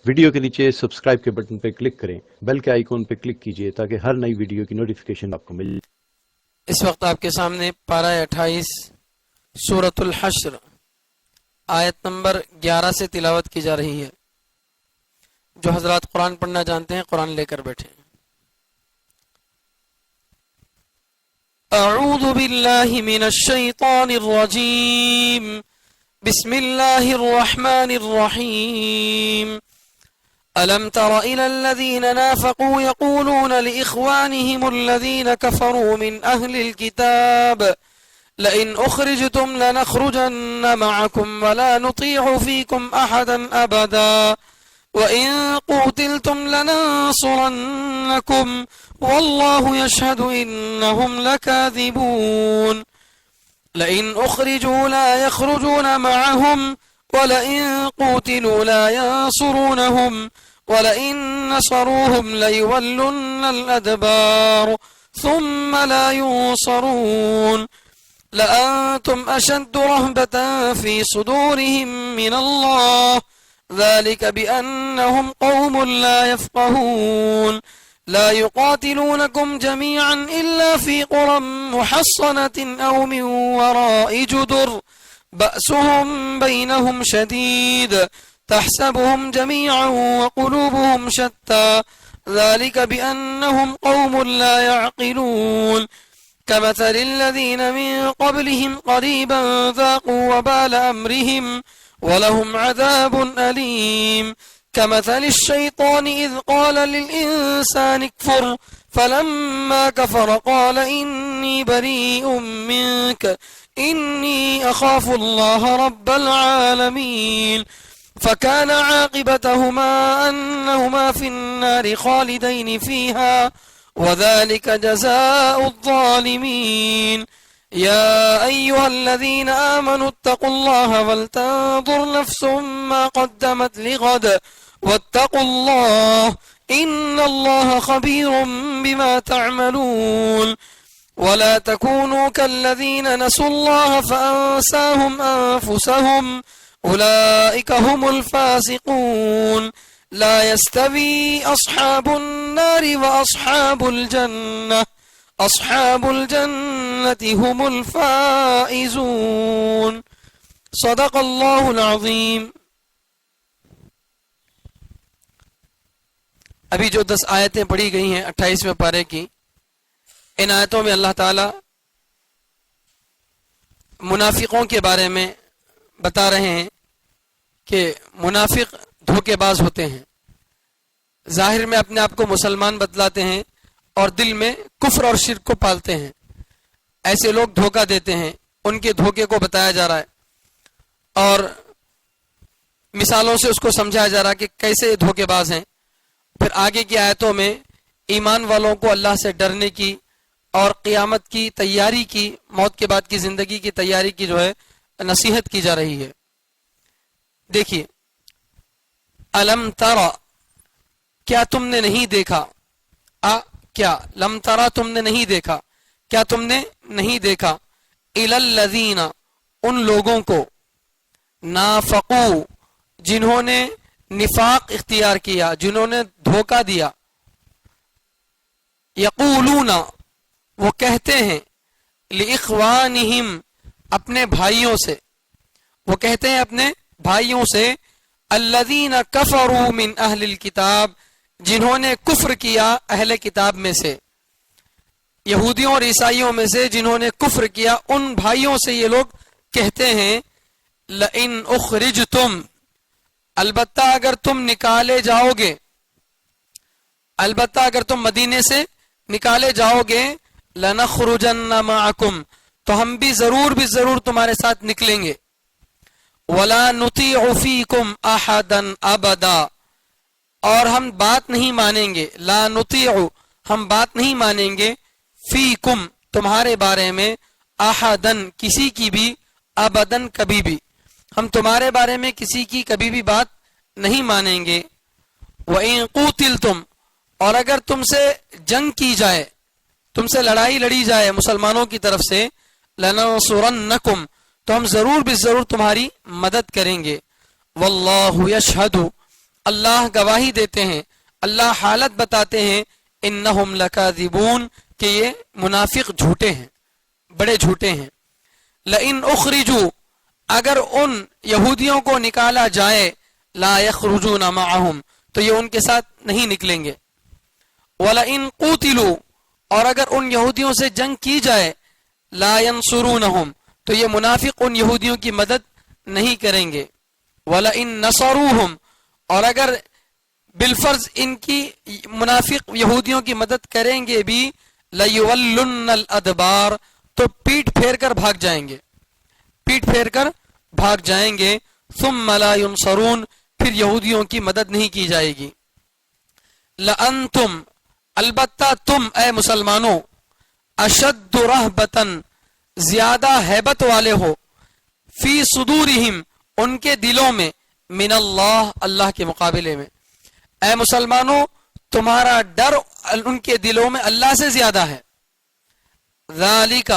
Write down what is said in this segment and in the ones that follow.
Video کے نیچے subscribe کے بٹن پہ کلک کریں، بیل کے آئیکن پہ کلک کیجئے تاکہ ہر نئی ویڈیو کی نوٹیفیکیشن آپ کو مل جائے۔ اس وقت آپ کے سامنے پارہ 28 سورۃ الحشر آیت نمبر 11 سے تلاوت کی جا رہی ہے۔ جو حضرات قرآن پڑھنا جانتے ہیں قرآن لے کر بیٹھیں۔ اعوذ باللہ من الشیطان الرجیم، بسم اللہ الرحمن الرحیم۔ ألم تر إلى الذين نافقوا يقولون لإخوانهم الذين كفروا من أهل الكتاب لئن أخرجتم لنخرجن معكم ولا نطيع فيكم أحدا أبدا وإن قتلتم لننصرنكم والله يشهد إنهم لكاذبون لئن أخرجوا لا يخرجون معهم ولئن قتلوا لا ينصرونهم ولئن نصروهم ليولن الأدبار ثم لا ينصرون لأنتم أشد رهبة في صدورهم من الله ذلك بأنهم قوم لا يفقهون لا يقاتلونكم جميعا إلا في قرى محصنة أو من وراء جدر بأسهم بينهم شديد تحسبهم جميعا وقلوبهم شتى ذلك بأنهم قوم لا يعقلون كمثل الذين من قبلهم قريبا ذاقوا وبال أمرهم ولهم عذاب أليم كمثل الشيطان إذ قال للإنسان اكفر فلما كفر قال إني بريء منك إني أخاف الله رب العالمين فكان عاقبتهما أنهما في النار خالدين فيها وذلك جزاء الظالمين يا أيها الذين آمنوا اتقوا الله ولتنظر نفس ما قدمت لغد واتقوا الله إن الله خبير بما تعملون ولا تكونوا كالذين نسوا الله فأنساهم أنفسهم أولئك هم الفاسقون لا يستوي أصحاب النار وأصحاب الجنة أصحاب الجنة هم الفائزون صدق الله العظيم۔ ابھی جو 10 آیتیں پڑھی گئی ہیں 28ویں پارے کی، ان آیتوں میں اللہ تعالی منافقوں کے بارے میں بتا رہے ہیں کہ منافق دھوکے باز ہوتے ہیں، ظاہر میں اپنے آپ کو مسلمان بتلاتے ہیں اور دل میں کفر اور شرک کو پالتے ہیں۔ ایسے لوگ دھوکہ دیتے ہیں، ان کے دھوکے کو بتایا جا رہا ہے اور مثالوں سے اس کو سمجھایا جا رہا ہے کہ کیسے دھوکے باز ہیں۔ پھر آگے کی آیتوں میں ایمان والوں کو اللہ سے ڈرنے کی اور قیامت کی تیاری کی، موت کے بعد کی زندگی کی تیاری کی جو ہے نصیحت کی جا رہی ہے۔ دیکھیے، الم ترا، کیا تم نے نہیں دیکھا، کیا لم ترا تم نے نہیں دیکھا، کیا تم نے نہیں دیکھا، الی الذین، ان لوگوں کو، نافقو، جنہوں نے نفاق اختیار کیا، جنہوں نے دھوکہ دیا، یقولون، وہ کہتے ہیں، لإخوانہم، اپنے بھائیوں سے، وہ کہتے ہیں اپنے بھائیوں سے، الذین کفروا من اہل الکتاب، جنہوں نے کفر کیا اہل کتاب میں سے، یہودیوں اور عیسائیوں میں سے جنہوں نے کفر کیا، ان بھائیوں سے یہ لوگ کہتے ہیں، لئن اخرجتم، البتہ اگر تم نکالے جاؤ گے، البتہ اگر تم مدینے سے نکالے جاؤ گے، لنخرجن معکم، تو ہم بھی ضرور تمہارے ساتھ نکلیں گے، ولا نطیع فیکم احدا ابدا، اور ہم بات نہیں مانیں گے، لا نطیع، ہم بات نہیں مانیں گے، فیکم، تمہارے بارے میں، احدن، کسی کی بھی، ابدن، کبھی بھی، ہم تمہارے بارے میں کسی کی کبھی بھی بات نہیں مانیں گے، وَإِن قُوتِلْتُمْ، اور اگر تم سے جنگ کی جائے، تم سے لڑائی لڑی جائے مسلمانوں کی طرف سے، لَنَنصُرَنَّكُمْ، تو ہم ضرور تمہاری مدد کریں گے، واللہ یشہد، اللہ گواہی دیتے ہیں، اللہ حالت بتاتے ہیں، انہم لکاذبون کہ یہ منافق جھوٹے ہیں، بڑے جھوٹے ہیں۔ لئن اخرجوا اگر ان یہودیوں کو نکالا جائے، لا یخرجون معہم تو یہ ان کے ساتھ نہیں نکلیں گے، وَلَئِن قُوتِلُوا اور اگر ان یہودیوں سے جنگ کی جائے، لا ينصرونہم تو یہ منافق ان یہودیوں کی مدد نہیں کریں گے، وَلَئِن نَصَرُوهُمْ اور اگر بالفرض ان کی منافق یہودیوں کی مدد کریں گے بھی، لَيُوَلُّنَّ الْأَدْبَارِ تو پیٹ پھیر کر بھاگ جائیں گے، پیٹ پھیر کر بھاگ جائیں گے، ثُمَّ لَا يُنصَرُونَ پھر یہودیوں کی مدد نہیں کی جائے گی۔ لَأَنْتُمْ البتہ تم اے مسلمانوں، اشد رہبتاً زیادہ ہیبت والے ہو، فی صدورہم ان کے دلوں میں، من اللہ اللہ کے مقابلے میں، اے مسلمانوں تمہارا ڈر ان کے دلوں میں اللہ سے زیادہ ہے۔ ذالک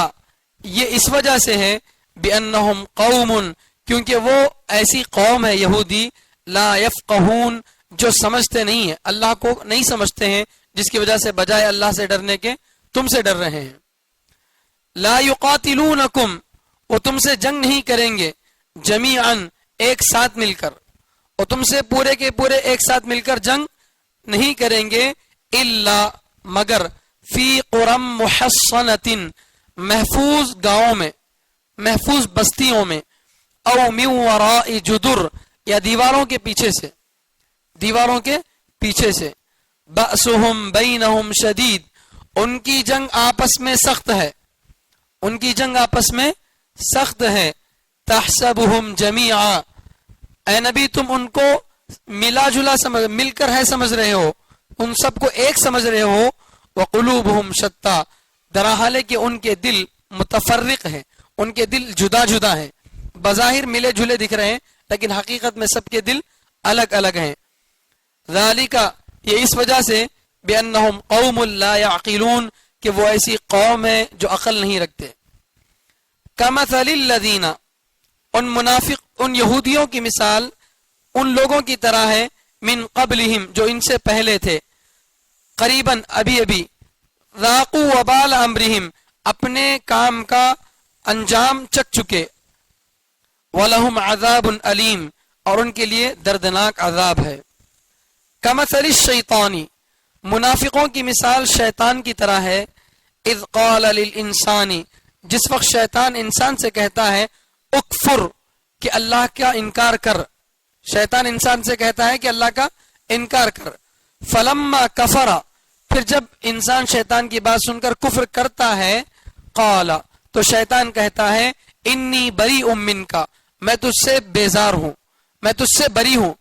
یہ اس وجہ سے ہے، بأنہم قوم کیونکہ وہ ایسی قوم ہے یہودی، لا یفقہون جو سمجھتے نہیں ہیں، اللہ کو نہیں سمجھتے ہیں، جس کی وجہ سے بجائے اللہ سے ڈرنے کے تم سے ڈر رہے ہیں۔ لا یقاتلونکم وہ تم سے جنگ نہیں کریں گے، جمیعاً ایک ساتھ مل کر، وہ تم سے پورے کے پورے ایک ساتھ مل کر جنگ نہیں کریں گے، الا مگر فی قرم محصنۃ محفوظ گاؤں میں، محفوظ بستیوں میں، او من وراء جدر یا دیواروں کے پیچھے سے، دیواروں کے پیچھے سے، بأسہم بینہم شدید ان کی جنگ آپس میں سخت ہے، ان کی جنگ آپس میں سخت ہے، تحسبہم جمیعا اے نبی تم ان کو ملا جلا سمجھ، مل کر ہے سمجھ رہے ہو، ان سب کو ایک سمجھ رہے ہو، وقلوبہم شتیٰ درحال کہ ان کے دل متفرق ہیں، ان کے دل جدا جدا ہیں، بظاہر ملے جلے دکھ رہے ہیں لیکن حقیقت میں سب کے دل الگ الگ ہیں۔ ذالک یہ اس وجہ سے، بأنہم قوم لا یعقلون کہ وہ ایسی قوم ہے جو عقل نہیں رکھتے۔ کمثل الذین ان منافق ان یہودیوں کی مثال ان لوگوں کی طرح ہے، من قبلہم جو ان سے پہلے تھے، قریباً ابھی ابھی، ذاقوا وبال امرہم اپنے کام کا انجام چکھ چکے، وَلَهُمْ عَذَابٌ علیم اور ان کے لیے دردناک عذاب ہے۔ کمثل الشیطانی منافقوں کی مثال شیطان کی طرح ہے، اذ قال للانسان جس وقت شیطان انسان سے کہتا ہے، اکفر کہ اللہ کا انکار کر، شیطان انسان سے کہتا ہے کہ اللہ کا انکار کر، فلما کفر پھر جب انسان شیطان کی بات سن کر کفر کرتا ہے، قال تو شیطان کہتا ہے، انی بریء منک میں تجھ سے بیزار ہوں، میں تجھ سے بری ہوں،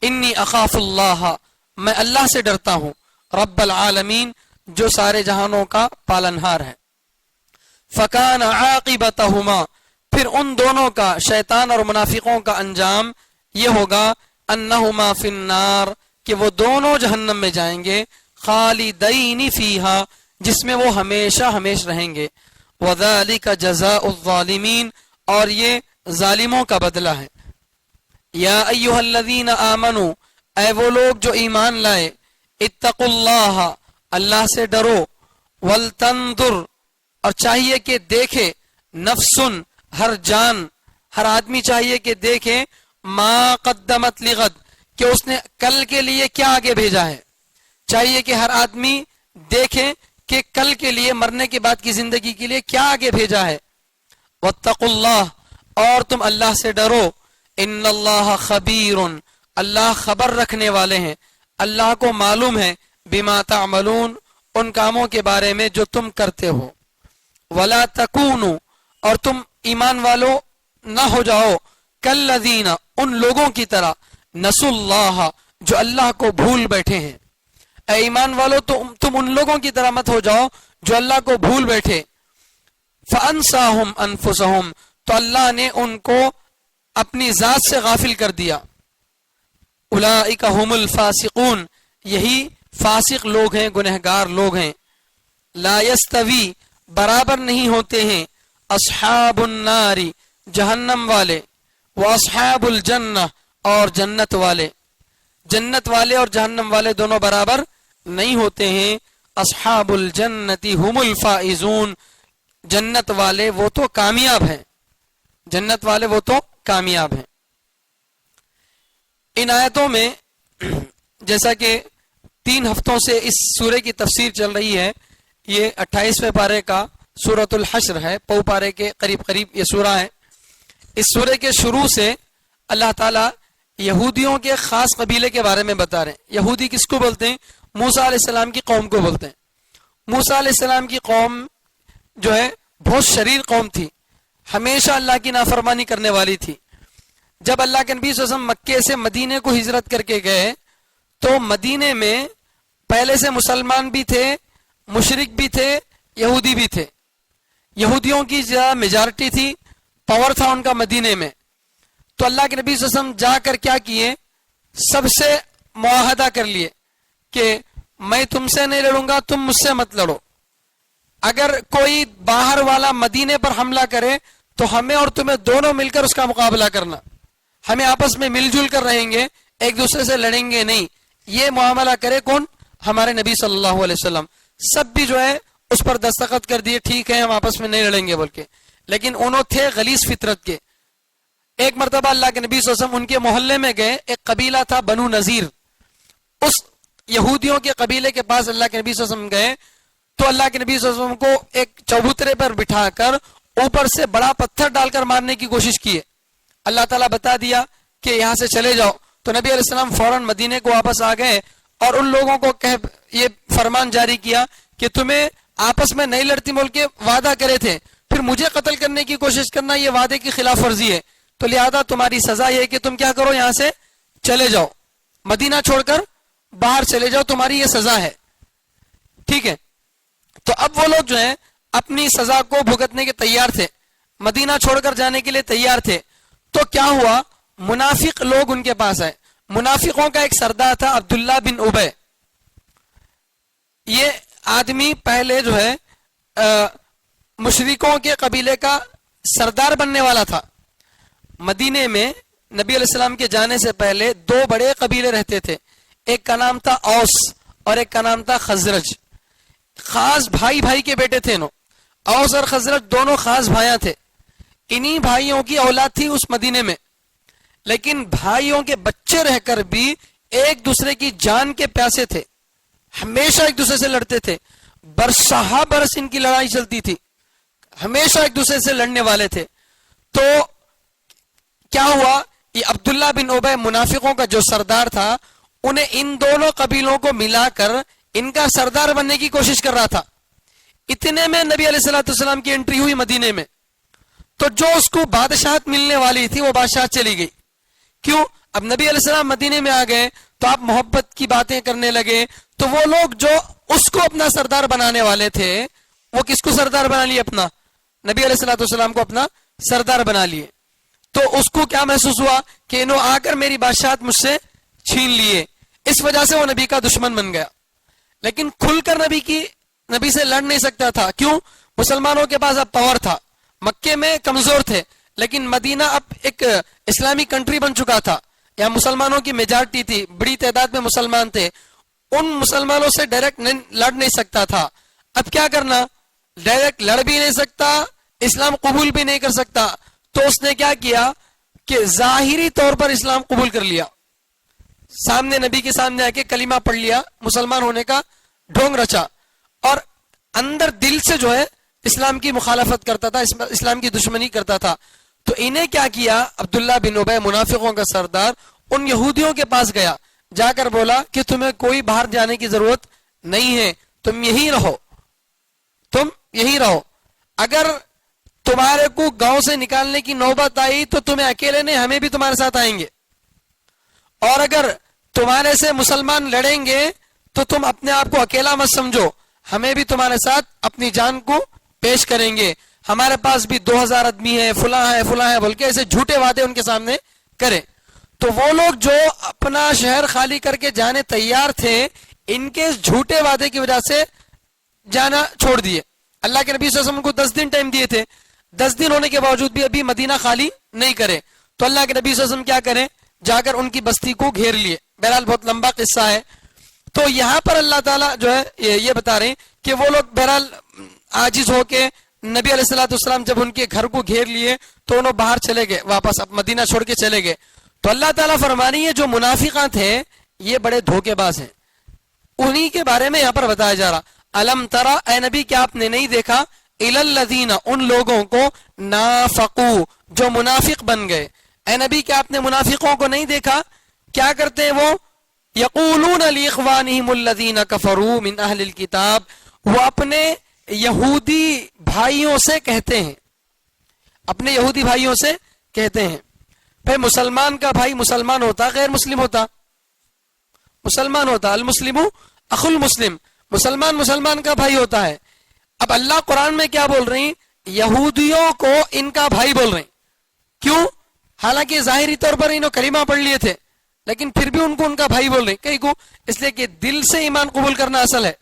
انی اخاف اللہ میں اللہ سے ڈرتا ہوں، رب العالمین جو سارے جہانوں کا پالنہار ہے۔ فکان عاقبتہما پھر ان دونوں کا شیطان اور منافقوں کا انجام یہ ہوگا، انہما فی النار کہ وہ دونوں جہنم میں جائیں گے، خالدین فیہا جس میں وہ ہمیشہ ہمیش رہیں گے، وذالک جزاء الظالمین اور یہ ظالموں کا بدلہ ہے۔ یا ایہا الذین آمنوا اے وہ لوگ جو ایمان لائے، اتقوا اللہ اللہ سے ڈرو، ولتنظر اور چاہیے کہ دیکھے، نفسن ہر جان ہر آدمی چاہیے کہ دیکھے، ما قدمت لغد کہ اس نے کل کے لیے کیا آگے بھیجا ہے، چاہیے کہ ہر آدمی دیکھے کہ کل کے لیے مرنے کے بعد کی زندگی کے لیے کیا آگے بھیجا ہے۔ واتقوا اللہ اور تم اللہ سے ڈرو، ان اللہ خبیر اللہ خبر رکھنے والے ہیں، اللہ کو معلوم ہے، بما تعملون ان کاموں کے بارے میں جو تم کرتے ہو۔ ولا تکونوا اور تم ایمان والو نہ ہو جاؤ، کالذین ان لوگوں کی طرح، نسوا اللہ جو اللہ کو بھول بیٹھے ہیں۔ اے ایمان والو تم ان لوگوں کی طرح مت ہو جاؤ جو اللہ کو بھول بیٹھے، فانساہم انفسہم تو اللہ نے ان کو اپنی ذات سے غافل کر دیا۔ اولئک هم الفاسقون یہی فاسق لوگ ہیں، گنہگار لوگ ہیں۔ لا یستوی برابر نہیں ہوتے ہیں، اصحاب النار جہنم والے، واصحاب الجنہ اور جنت والے۔ جنت والے اور جہنم والے دونوں برابر نہیں ہوتے ہیں. اصحاب الجنتی هم الفائزون، جنت والے وہ تو کامیاب ہیں، جنت والے وہ تو کامیاب ہیں. ان آیتوں میں جیسا کہ 3 ہفتوں سے اس سورہ کی تفسیر چل رہی ہے، یہ 28ویں پارے کا سورۃ الحشر ہے، پو پارے کے قریب قریب یہ سورہ ہے. اس سورہ کے شروع سے اللہ تعالیٰ یہودیوں کے خاص قبیلے کے بارے میں بتا رہے ہیں. یہودی کس کو بولتے ہیں؟ موسیٰ علیہ السلام کی قوم کو بولتے ہیں. موسیٰ علیہ السلام کی قوم جو ہے بہت شریر قوم تھی، ہمیشہ اللہ کی نافرمانی کرنے والی تھی. جب اللہ کے نبی صلی اللہ علیہ وسلم مکے سے مدینے کو ہجرت کر کے گئے تو مدینے میں پہلے سے مسلمان بھی تھے، مشرک بھی تھے، یہودی بھی تھے. یہودیوں کی زیادہ میجارٹی تھی، پاور تھا ان کا مدینے میں. تو اللہ کے نبی صلی اللہ علیہ وسلم جا کر کیا کیے؟ سب سے معاہدہ کر لیے کہ میں تم سے نہیں لڑوں گا، تم مجھ سے مت لڑو. اگر کوئی باہر والا مدینے پر حملہ کرے تو ہمیں اور تمہیں دونوں مل کر اس کا مقابلہ کرنا، ہمیں آپس میں مل جل کر رہیں گے، ایک دوسرے سے لڑیں گے نہیں. یہ معاملہ کرے کون؟ ہمارے نبی صلی اللہ علیہ وسلم. سب بھی جو ہے اس پر دستخط کر دیے، ٹھیک ہے ہم آپس میں نہیں لڑیں گے بول کے. لیکن انہوں تھے غلیظ فطرت کے. ایک مرتبہ اللہ کے نبی صلی اللہ علیہ وسلم ان کے محلے میں گئے، ایک قبیلہ تھا بنو نذیر. اس یہودیوں کے قبیلے کے پاس اللہ کے نبی صلی اللہ علیہ وسلم گئے تو اللہ کے نبی صلی اللہ علیہ وسلم کو ایک چبوترے پر بٹھا کر اوپر سے بڑا پتھر ڈال کر مارنے کی کوشش کی. اللہ تعالیٰ بتا دیا کہ یہاں سے چلے جاؤ. تو نبی علیہ السلام فوراً مدینے کو واپس آ گئے اور ان لوگوں کو یہ فرمان جاری کیا کہ تمہیں آپس میں نہیں لڑتی بول کے وعدہ کرے تھے، پھر مجھے قتل کرنے کی کوشش کرنا یہ وعدے کی خلاف ورزی ہے. تو لہذا تمہاری سزا یہ ہے کہ تم کیا کرو، یہاں سے چلے جاؤ، مدینہ چھوڑ کر باہر چلے جاؤ، تمہاری یہ سزا ہے. ٹھیک ہے. تو اب وہ لوگ جو ہیں اپنی سزا کو بھگتنے کے تیار تھے، مدینہ چھوڑ کر جانے کے لیے تیار تھے. تو کیا ہوا؟ منافق لوگ ان کے پاس آئے. منافقوں کا ایک سردار تھا عبداللہ بن ابے. یہ آدمی پہلے جو ہے مشرکوں کے قبیلے کا سردار بننے والا تھا. مدینے میں نبی علیہ السلام کے جانے سے پہلے 2 بڑے قبیلے رہتے تھے، ایک کا نام تھا اوس اور ایک کا نام تھا خزرج. خاص بھائی بھائی کے بیٹے تھے. اوس اور خزرج دونوں خاص بھائیاں تھے. انہی بھائیوں کی اولاد تھی اس مدینے میں، لیکن بھائیوں کے بچے رہ کر بھی ایک دوسرے کی جان کے پیاسے تھے، ہمیشہ ایک دوسرے سے لڑتے تھے. برسہ برس ان کی لڑائی چلتی تھی، ہمیشہ ایک دوسرے سے لڑنے والے تھے. تو کیا ہوا؟ یہ عبداللہ بن ابے منافقوں کا جو سردار تھا انہیں ان دونوں قبیلوں کو ملا کر ان کا سردار بننے کی کوشش کر رہا تھا. اتنے میں نبی علیہ الصلوۃ والسلام کی انٹری ہوئی مدینے میں. تو جو اس کو بادشاہت ملنے والی تھی وہ بادشاہت چلی گئی. کیوں؟ اب نبی علیہ السلام مدینے میں آ گئے تو آپ محبت کی باتیں کرنے لگے. تو وہ لوگ جو اس کو اپنا سردار بنانے والے تھے وہ کس کو سردار بنا لیے؟ اپنا نبی علیہ الصلوۃ والسلام کو اپنا سردار بنا لیے. تو اس کو کیا محسوس ہوا کہ انہوں آ کر میری بادشاہت مجھ سے چھین لیے. اس وجہ سے وہ نبی کا دشمن بن گیا. لیکن کھل کر نبی سے لڑ نہیں سکتا تھا. کیوں؟ مسلمانوں کے پاس اب پاور تھا. مکے میں کمزور تھے لیکن مدینہ اب ایک اسلامی کنٹری بن چکا تھا. یہاں مسلمانوں کی میجارٹی تھی، بڑی تعداد میں مسلمان تھے. ان مسلمانوں سے ڈائریکٹ لڑ نہیں سکتا تھا. اب کیا کرنا؟ ڈائریکٹ لڑ بھی نہیں سکتا، اسلام قبول بھی نہیں کر سکتا. تو اس نے کیا کیا کہ ظاہری طور پر اسلام قبول کر لیا. سامنے نبی کے سامنے آ کے کلمہ پڑھ لیا، مسلمان ہونے کا ڈھونگ رچا، اور اندر دل سے جو ہے اسلام کی مخالفت کرتا تھا، اسلام کی دشمنی کرتا تھا. تو انہیں کیا کیا؟ عبداللہ بن ابے منافقوں کا سردار ان یہودیوں کے پاس گیا، جا کر بولا کہ تمہیں کوئی باہر جانے کی ضرورت نہیں ہے، تم یہی رہو، تم یہی رہو. اگر تمہارے کو گاؤں سے نکالنے کی نوبت آئی تو تمہیں اکیلے نہیں، ہمیں بھی تمہارے ساتھ آئیں گے. اور اگر تمہارے سے مسلمان لڑیں گے تو تم اپنے آپ کو اکیلا مت سمجھو، ہمیں بھی تمہارے ساتھ اپنی جان کو پیش کریں گے. ہمارے پاس بھی 2000 آدمی ہے، فلاں ہے بول کے ایسے جھوٹے وعدے ان کے سامنے کریں. تو وہ لوگ جو اپنا شہر خالی کر کے جانے تیار تھے، ان کے جھوٹے وعدے کی وجہ سے جانا چھوڑ دیے. اللہ کے نبی صلی اللہ علیہ وسلم کو 10 دن ٹائم دیے تھے، 10 دن ہونے کے باوجود بھی ابھی مدینہ خالی نہیں کرے. تو اللہ کے نبی صلی اللہ علیہ وسلم کیا کریں؟ جا کر ان کی بستی کو گھیر لیے. بہرحال بہت لمبا قصہ ہے. تو یہاں پر اللہ تعالیٰ جو ہے یہ بتا رہے ہیں کہ وہ لوگ بہرحال عاجز ہو کے نبی علیہ الصلوۃ والسلام جب ان کے گھر کو گھیر لیے تو انہوں باہر چلے گئے, واپس اب مدینہ چھوڑ کے چلے گئے. تو اللہ تعالیٰ فرما رہی ہے جو منافقات ہیں یہ بڑے دھوکے باز ہیں, انہی کے بارے میں یہاں پر بتایا جا رہا. الم ترا, اے نبی کیا آپ نے نہیں دیکھا, الی الذین, ان لوگوں کو, نافقو, جو منافق بن گئے. اے نبی کیا آپ نے منافقوں کو نہیں دیکھا, کیا کرتے ہیں وہ, یقولون لاخوانہم الذین کفروا من اہل الکتاب, وہ اپنے یہودی بھائیوں سے کہتے ہیں, اپنے یہودی بھائیوں سے کہتے ہیں. پھر مسلمان کا بھائی مسلمان ہوتا غیر مسلم ہوتا, مسلمان ہوتا, المسلم اخو المسلم, مسلمان مسلمان کا بھائی ہوتا ہے. اب اللہ قرآن میں کیا بول رہی, یہودیوں کو ان کا بھائی بول رہے ہیں. کیوں؟ حالانکہ ظاہری طور پر انہوں کلمہ پڑھ لیے تھے لیکن پھر بھی ان کو ان کا بھائی بول رہے ہیں. کہیں کو اس لیے کہ دل سے ایمان قبول کرنا اصل ہے,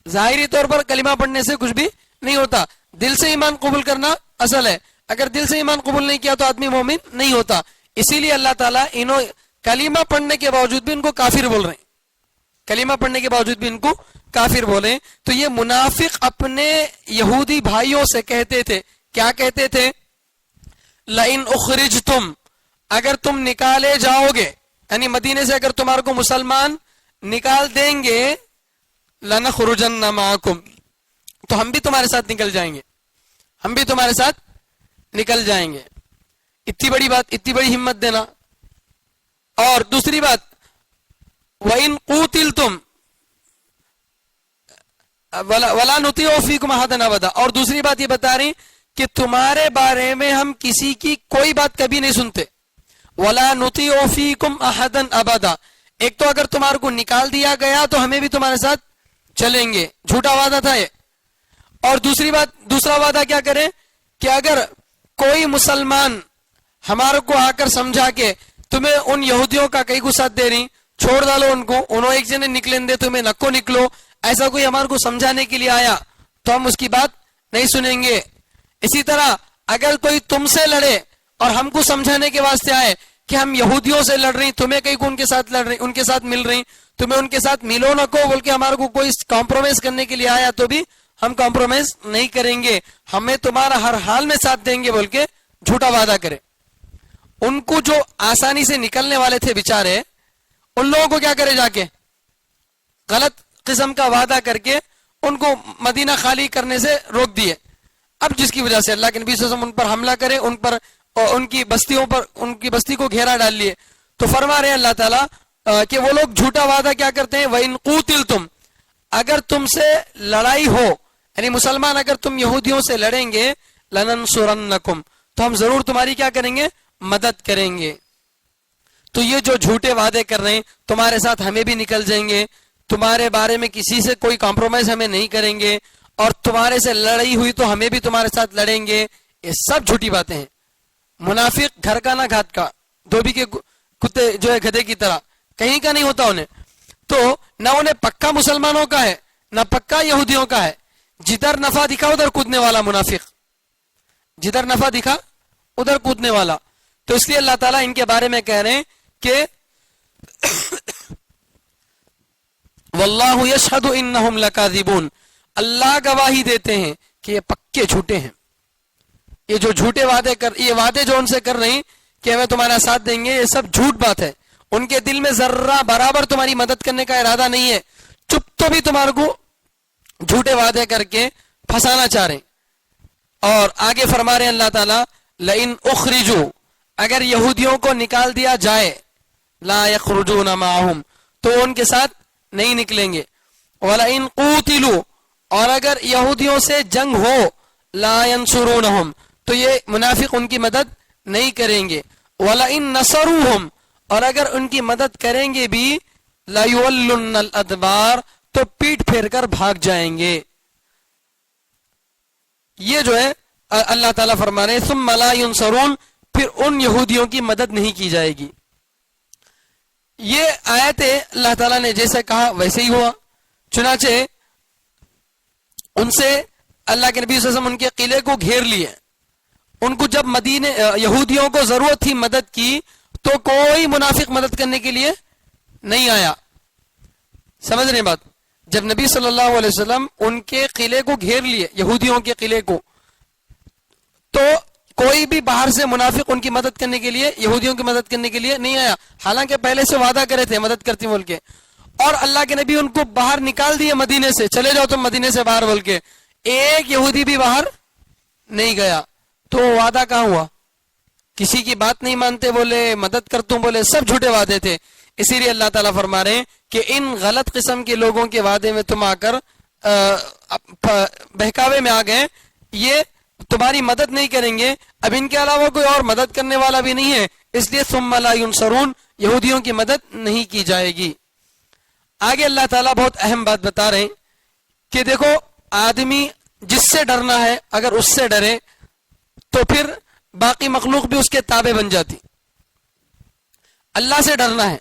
ظاہری طور پر کلمہ پڑھنے سے کچھ بھی نہیں ہوتا, دل سے ایمان قبول کرنا اصل ہے. اگر دل سے ایمان قبول نہیں کیا تو آدمی مومن نہیں ہوتا. اسی لیے اللہ تعالیٰ انہوں کلمہ پڑھنے کے باوجود بھی ان کو کافر بول رہے ہیں, کلمہ پڑھنے کے باوجود بھی ان کو کافر بولے. تو یہ منافق اپنے یہودی بھائیوں سے کہتے تھے, کیا کہتے تھے, لئن اخرجتم, اگر تم نکالے جاؤ گے, یعنی مدینے سے اگر تمہارے کو مسلمان نکال دیں گے, لنخرجن معکم, تو ہم بھی تمہارے ساتھ نکل جائیں گے, ہم بھی تمہارے ساتھ نکل جائیں گے. اتنی بڑی بات, اتنی بڑی ہمت دینا. اور دوسری بات, وَإِن قُوتِلْتُمْ وَلَا نُطِيعُ فِيكُمْ أَحَدًا أَبَدًا, اور دوسری بات یہ بتا رہی کہ تمہارے بارے میں ہم کسی کی کوئی بات کبھی نہیں سنتے. وَلَا نُطِيعُ فِيكُمْ أَحَدًا أَبَدًا, ایک تو اگر تمہارے کو نکال دیا گیا تو ہمیں بھی تمہارے ساتھ چلیں گے, جھوٹا وعدہ تھا یہ. اور دوسری بات, دوسرا وعدہ کیا کریں کہ اگر کوئی مسلمان ہمارے کو آ کر سمجھا کہ تمہیں ان یہودیوں کا کئی کو ساتھ دے رہی, چھوڑ ڈالو ان کو, انہوں ایک جنے نکلیں دے, تمہیں نکو نکلو, ایسا کوئی ہمارے کو سمجھانے کے لیے آیا تو ہم اس کی بات نہیں سنیں گے. اسی طرح اگر کوئی تم سے لڑے اور ہم کو سمجھانے کے واسطے آئے کہ ہم یہودیوں سے لڑ رہی, تمہیں کہیں کو ان کے ساتھ لڑ رہی, ان کے ساتھ مل رہی, تمہیں ان کے ساتھ ملو نہ کو بول کے ہمارے کو کوئی کمپرومائز کرنے کے لیے آیا تو بھی ہم کمپرومائز نہیں کریں گے, ہمیں تمہارا ہر حال میں ساتھ دیں گے بول کے جھوٹا وعدہ کرے. ان کو جو آسانی سے نکلنے والے تھے بیچارے, ان لوگوں کو کیا کرے, جا کے غلط قسم کا وعدہ کر کے ان کو مدینہ خالی کرنے سے روک دیے. اب جس کی وجہ سے اللہ کے نبی صلی اللہ علیہ وسلم ان پر حملہ کرے, ان پر ان کی بستیوں پر, ان کی بستی کو گھیرا ڈال لیے. تو فرما رہے ہیں اللہ تعالیٰ کہ وہ لوگ جھوٹا وعدہ کیا کرتے ہیں, وَإِن قُوتِلْتُمْ, اگر تم سے لڑائی ہو, یعنی مسلمان اگر تم یہودیوں سے لڑیں گے, لَنَنْصُرَنَّكُمْ, تو ہم ضرور تمہاری کیا کریں گے, مدد کریں گے. تو یہ جو جھوٹے وعدے کر رہے ہیں, تمہارے ساتھ ہمیں بھی نکل جائیں گے, تمہارے بارے میں کسی سے کوئی کمپرومائز ہمیں نہیں کریں گے, اور تمہارے سے لڑائی ہوئی تو ہمیں بھی تمہارے ساتھ لڑیں گے, یہ سب جھوٹی باتیں ہیں. منافق گھر کا نہ گھات کا, دھوبی کے کتے جو ہے گدھے کی طرح, کہیں کا نہیں ہوتا انہیں. تو نہ انہیں پکا مسلمانوں کا ہے نہ پکا یہودیوں کا ہے, جدھر نفع دکھا ادھر کودنے والا منافق, جدھر نفع دکھا ادھر کودنے والا. تو اس لیے اللہ تعالیٰ ان کے بارے میں کہہ رہے ہیں کہ واللہ یشہد انہم لکاذبون, اللہ گواہی دیتے ہیں کہ یہ پکے جھوٹے ہیں. یہ جو جھوٹے وعدے یہ وعدے جو ان سے کر رہے ہیں کہ ہمیں تمہارا ساتھ دیں گے, یہ سب جھوٹ بات ہے. ان کے دل میں ذرہ برابر تمہاری مدد کرنے کا ارادہ نہیں ہے, چپ تو بھی تمہارے کو جھوٹے وعدے کر کے پھنسانا چاہ رہے ہیں. اور آگے فرما رہے ہیں اللہ تعالیٰ, لئن اخرجوا, اگر یہودیوں کو نکال دیا جائے, لا یخرجون معہم, تو ان کے ساتھ نہیں نکلیں گے. ولئن قوتلوا, اور اگر یہودیوں سے جنگ ہو, لا ینصرونہم, تو یہ منافق ان کی مدد نہیں کریں گے. وَلَئِن نَصَرُوهُمْ, اور اگر ان کی مدد کریں گے بھی, لَيُوَلُّنَّ الْأَدْبَارِ, تو پیٹ پھیر کر بھاگ جائیں گے. یہ جو ہے اللہ تعالیٰ فرما رہے ہیں ثُمَّ لَا يُنصَرُونَ, پھر ان یہودیوں کی مدد نہیں کی جائے گی. یہ آیت اللہ تعالیٰ نے جیسے کہا ویسے ہی ہوا. چنانچہ ان سے اللہ کے نبی صلی اللہ علیہ وسلم ان کے قلعے کو گھیر لیے. ان کو جب مدینے یہودیوں کو ضرورت تھی مدد کی, تو کوئی منافق مدد کرنے کے لیے نہیں آیا. سمجھ رہے ہیں بات؟ جب نبی صلی اللہ علیہ وسلم ان کے قلعے کو گھیر لیے، یہودیوں کے قلعے کو، تو کوئی بھی باہر سے منافق ان کی مدد کرنے کے لیے، یہودیوں کی مدد کرنے کے لیے نہیں آیا، حالانکہ پہلے سے وعدہ کرے تھے مدد کرتی بول کے. اور اللہ کے نبی ان کو باہر نکال دیے مدینے سے، چلے جاؤ تم مدینے سے باہر بول کے. ایک یہودی بھی باہر نہیں گیا. تو وعدہ کہاں ہوا؟ کسی کی بات نہیں مانتے بولے، مدد کرتوں بولے، سب جھوٹے وعدے تھے. اسی لیے اللہ تعالیٰ فرما رہے ہیں کہ ان غلط قسم کے لوگوں کے وعدے میں تم آ کر بہکاوے میں آ گئے، یہ تمہاری مدد نہیں کریں گے. اب ان کے علاوہ کوئی اور مدد کرنے والا بھی نہیں ہے، اس لیے ثم لا ینصرون، یہودیوں کی مدد نہیں کی جائے گی. آگے اللہ تعالیٰ بہت اہم بات بتا رہے ہیں کہ دیکھو، آدمی جس سے ڈرنا ہے اگر اس سے ڈرے تو پھر باقی مخلوق بھی اس کے تابع بن جاتی. اللہ سے ڈرنا ہے.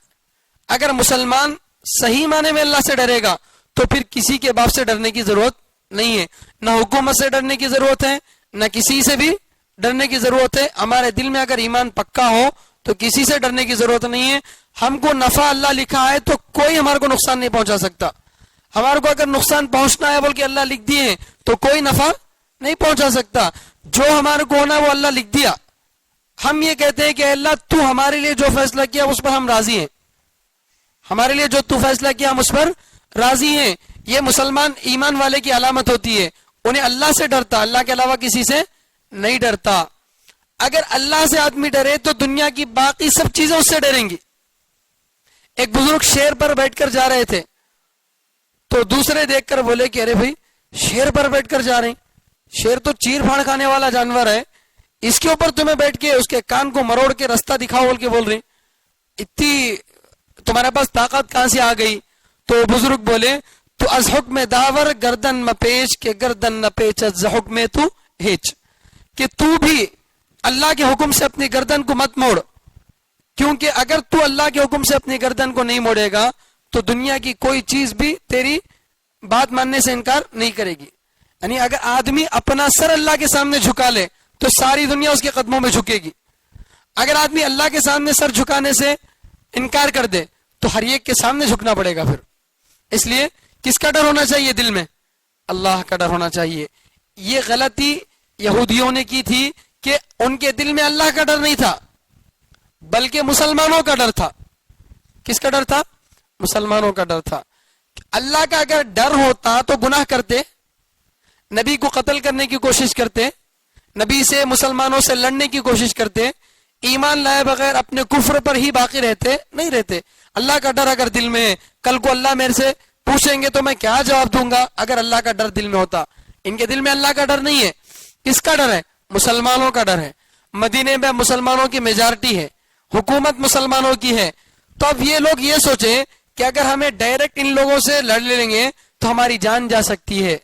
اگر مسلمان صحیح معنی میں اللہ سے ڈرے گا تو پھر کسی کے باپ سے ڈرنے کی ضرورت نہیں ہے، نہ حکومت سے ڈرنے کی ضرورت ہے، نہ کسی سے بھی ڈرنے کی ضرورت ہے. ہمارے دل میں اگر ایمان پکا ہو تو کسی سے ڈرنے کی ضرورت نہیں ہے. ہم کو نفع اللہ لکھا ہے تو کوئی ہمارے کو نقصان نہیں پہنچا سکتا. ہمارے کو اگر نقصان پہنچنا ہے بول کے اللہ لکھ دیے تو کوئی نفع نہیں پہنچا سکتا. جو ہمارے کو ہونا وہ اللہ لکھ دیا. ہم یہ کہتے ہیں کہ اللہ تو ہمارے لیے جو فیصلہ کیا اس پر ہم راضی ہیں، ہمارے لیے جو تو فیصلہ کیا ہم اس پر راضی ہیں. یہ مسلمان ایمان والے کی علامت ہوتی ہے. انہیں اللہ سے ڈرتا، اللہ کے علاوہ کسی سے نہیں ڈرتا. اگر اللہ سے آدمی ڈرے تو دنیا کی باقی سب چیزیں اس سے ڈریں گی. ایک بزرگ شیر پر بیٹھ کر جا رہے تھے تو دوسرے دیکھ کر بولے کہ ارے بھائی شیر پر بیٹھ کر جا رہے ہیں، شیر تو چیر پھاڑ کھانے والا جانور ہے، اس کے اوپر تمہیں بیٹھ کے اس کے کان کو مروڑ کے رستہ دکھاؤ بول کے بول رہے ہیں، اتنی تمہارے پاس طاقت کہاں سے آ گئی؟ تو بزرگ بولے تو از حکم داور گردن مپیش کے گردن نہ پیچ از حکم تو ہیچ، کہ تو بھی اللہ کے حکم سے اپنی گردن کو مت موڑ، کیونکہ اگر تو اللہ کے حکم سے اپنی گردن کو نہیں موڑے گا تو دنیا کی کوئی چیز بھی تیری بات ماننے سے انکار نہیں کرے گی. یعنی اگر آدمی اپنا سر اللہ کے سامنے جھکا لے تو ساری دنیا اس کے قدموں میں جھکے گی. اگر آدمی اللہ کے سامنے سر جھکانے سے انکار کر دے تو ہر ایک کے سامنے جھکنا پڑے گا پھر. اس لیے کس کا ڈر ہونا چاہیے دل میں؟ اللہ کا ڈر ہونا چاہیے. یہ غلطی یہودیوں نے کی تھی کہ ان کے دل میں اللہ کا ڈر نہیں تھا بلکہ مسلمانوں کا ڈر تھا. کس کا ڈر تھا؟ مسلمانوں کا ڈر تھا. اللہ کا اگر ڈر ہوتا تو گناہ کرتے، نبی کو قتل کرنے کی کوشش کرتے، نبی سے مسلمانوں سے لڑنے کی کوشش کرتے، ایمان لائے بغیر اپنے کفر پر ہی باقی رہتے نہیں رہتے. اللہ کا ڈر اگر دل میں ہے، کل کو اللہ میرے سے پوچھیں گے تو میں کیا جواب دوں گا اگر اللہ کا ڈر دل میں ہوتا. ان کے دل میں اللہ کا ڈر نہیں ہے. کس کا ڈر ہے؟ مسلمانوں کا ڈر ہے. مدینے میں مسلمانوں کی میجارٹی ہے، حکومت مسلمانوں کی ہے. تو اب یہ لوگ یہ سوچیں کہ اگر ہمیں ڈائریکٹ ان لوگوں سے لڑ لیں گے تو ہماری جان جا سکتی ہے،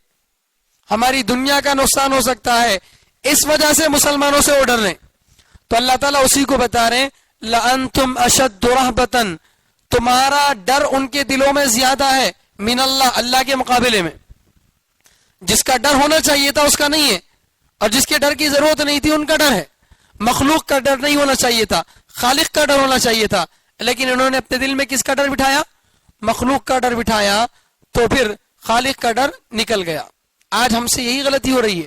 ہماری دنیا کا نقصان ہو سکتا ہے، اس وجہ سے مسلمانوں سے وہ ڈر رہے. تو اللہ تعالیٰ اسی کو بتا رہے ہیں لَأَنْتُمْ أَشَدُّ رَهْبَةً، تمہارا ڈر ان کے دلوں میں زیادہ ہے من اللہ، اللہ کے مقابلے میں. جس کا ڈر ہونا چاہیے تھا اس کا نہیں ہے، اور جس کے ڈر کی ضرورت نہیں تھی ان کا ڈر ہے. مخلوق کا ڈر نہیں ہونا چاہیے تھا، خالق کا ڈر ہونا چاہیے تھا. لیکن انہوں نے اپنے دل میں کس کا ڈر بٹھایا؟ مخلوق کا ڈر بٹھایا، تو پھر خالق کا ڈر نکل گیا. آج ہم سے یہی غلطی ہو رہی ہے.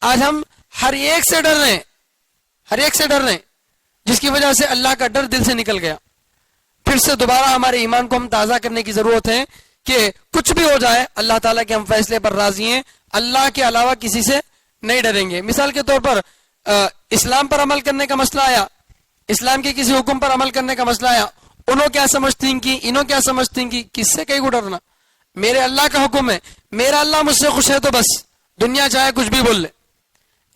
آج ہم ہر ایک سے ڈر رہے ہیں، ہر ایک سے ڈر رہے ہیں، جس کی وجہ سے اللہ کا ڈر دل سے نکل گیا. پھر سے دوبارہ ہمارے ایمان کو ہم تازہ کرنے کی ضرورت ہے کہ کچھ بھی ہو جائے اللہ تعالیٰ کے ہم فیصلے پر راضی ہیں، اللہ کے علاوہ کسی سے نہیں ڈریں گے. مثال کے طور پر اسلام پر عمل کرنے کا مسئلہ آیا، اسلام کے کسی حکم پر عمل کرنے کا مسئلہ آیا، انہوں کیا سمجھتی ہیں کہ انہوں کیا سمجھتی ہیں کہ کس سے کہیں کو ڈرنا؟ میرے اللہ کا حکم ہے، میرا اللہ مجھ سے خوش ہے تو بس دنیا چاہے کچھ بھی بول لے.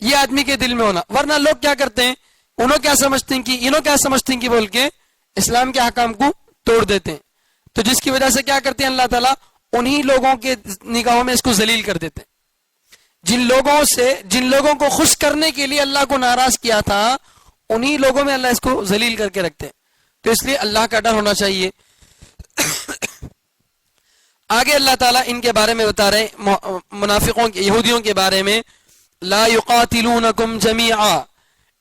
یہ آدمی کے دل میں ہونا. ورنہ لوگ کیا کرتے ہیں، انہوں کیا سمجھتے ہیں کہ انہوں کیا سمجھتے ہیں کہ بول کے اسلام کے حکام کو توڑ دیتے ہیں. تو جس کی وجہ سے کیا کرتے ہیں اللہ تعالیٰ انہی لوگوں کے نگاہوں میں اس کو ذلیل کر دیتے ہیں. جن لوگوں کو خوش کرنے کے لیے اللہ کو ناراض کیا تھا انہی لوگوں میں اللہ اس کو ذلیل کر کے رکھتے ہیں. تو اس لیے اللہ کا ڈر ہونا چاہیے. آگے اللہ تعالیٰ ان کے بارے میں بتا رہے ہیں، منافقوں کے، یہودیوں کے بارے میں، لا یقاتلونکم جمیعا،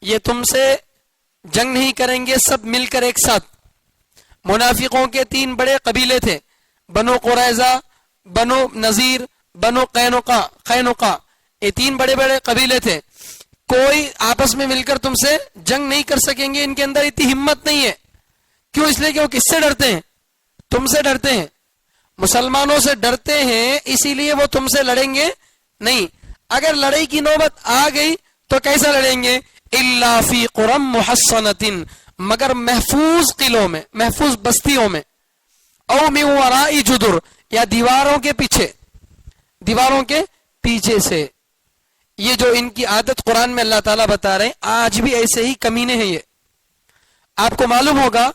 یہ تم سے جنگ نہیں کریں گے سب مل کر ایک ساتھ. منافقوں کے 3 بڑے قبیلے تھے، بنو قریظہ، بنو نذیر، بنو قینقاع، یہ 3 بڑے بڑے قبیلے تھے. کوئی آپس میں مل کر تم سے جنگ نہیں کر سکیں گے، ان کے اندر اتنی ہمت نہیں ہے. کیوں؟ اس لیے کہ وہ کس سے ڈرتے ہیں؟ تم سے ڈرتے ہیں. مسلمانوں سے ڈرتے ہیں، اسی لیے وہ تم سے لڑیں گے نہیں. اگر لڑائی کی نوبت آ گئی تو کیسا لڑیں گے؟ الا فی قرم محصنۃ، مگر محفوظ قلعوں میں، محفوظ بستیوں میں، او من وراء جدر، یا دیواروں کے پیچھے، دیواروں کے پیچھے سے. یہ جو ان کی عادت قرآن میں اللہ تعالیٰ بتا رہے ہیں، آج بھی ایسے ہی کمینے ہیں. یہ آپ کو معلوم ہوگا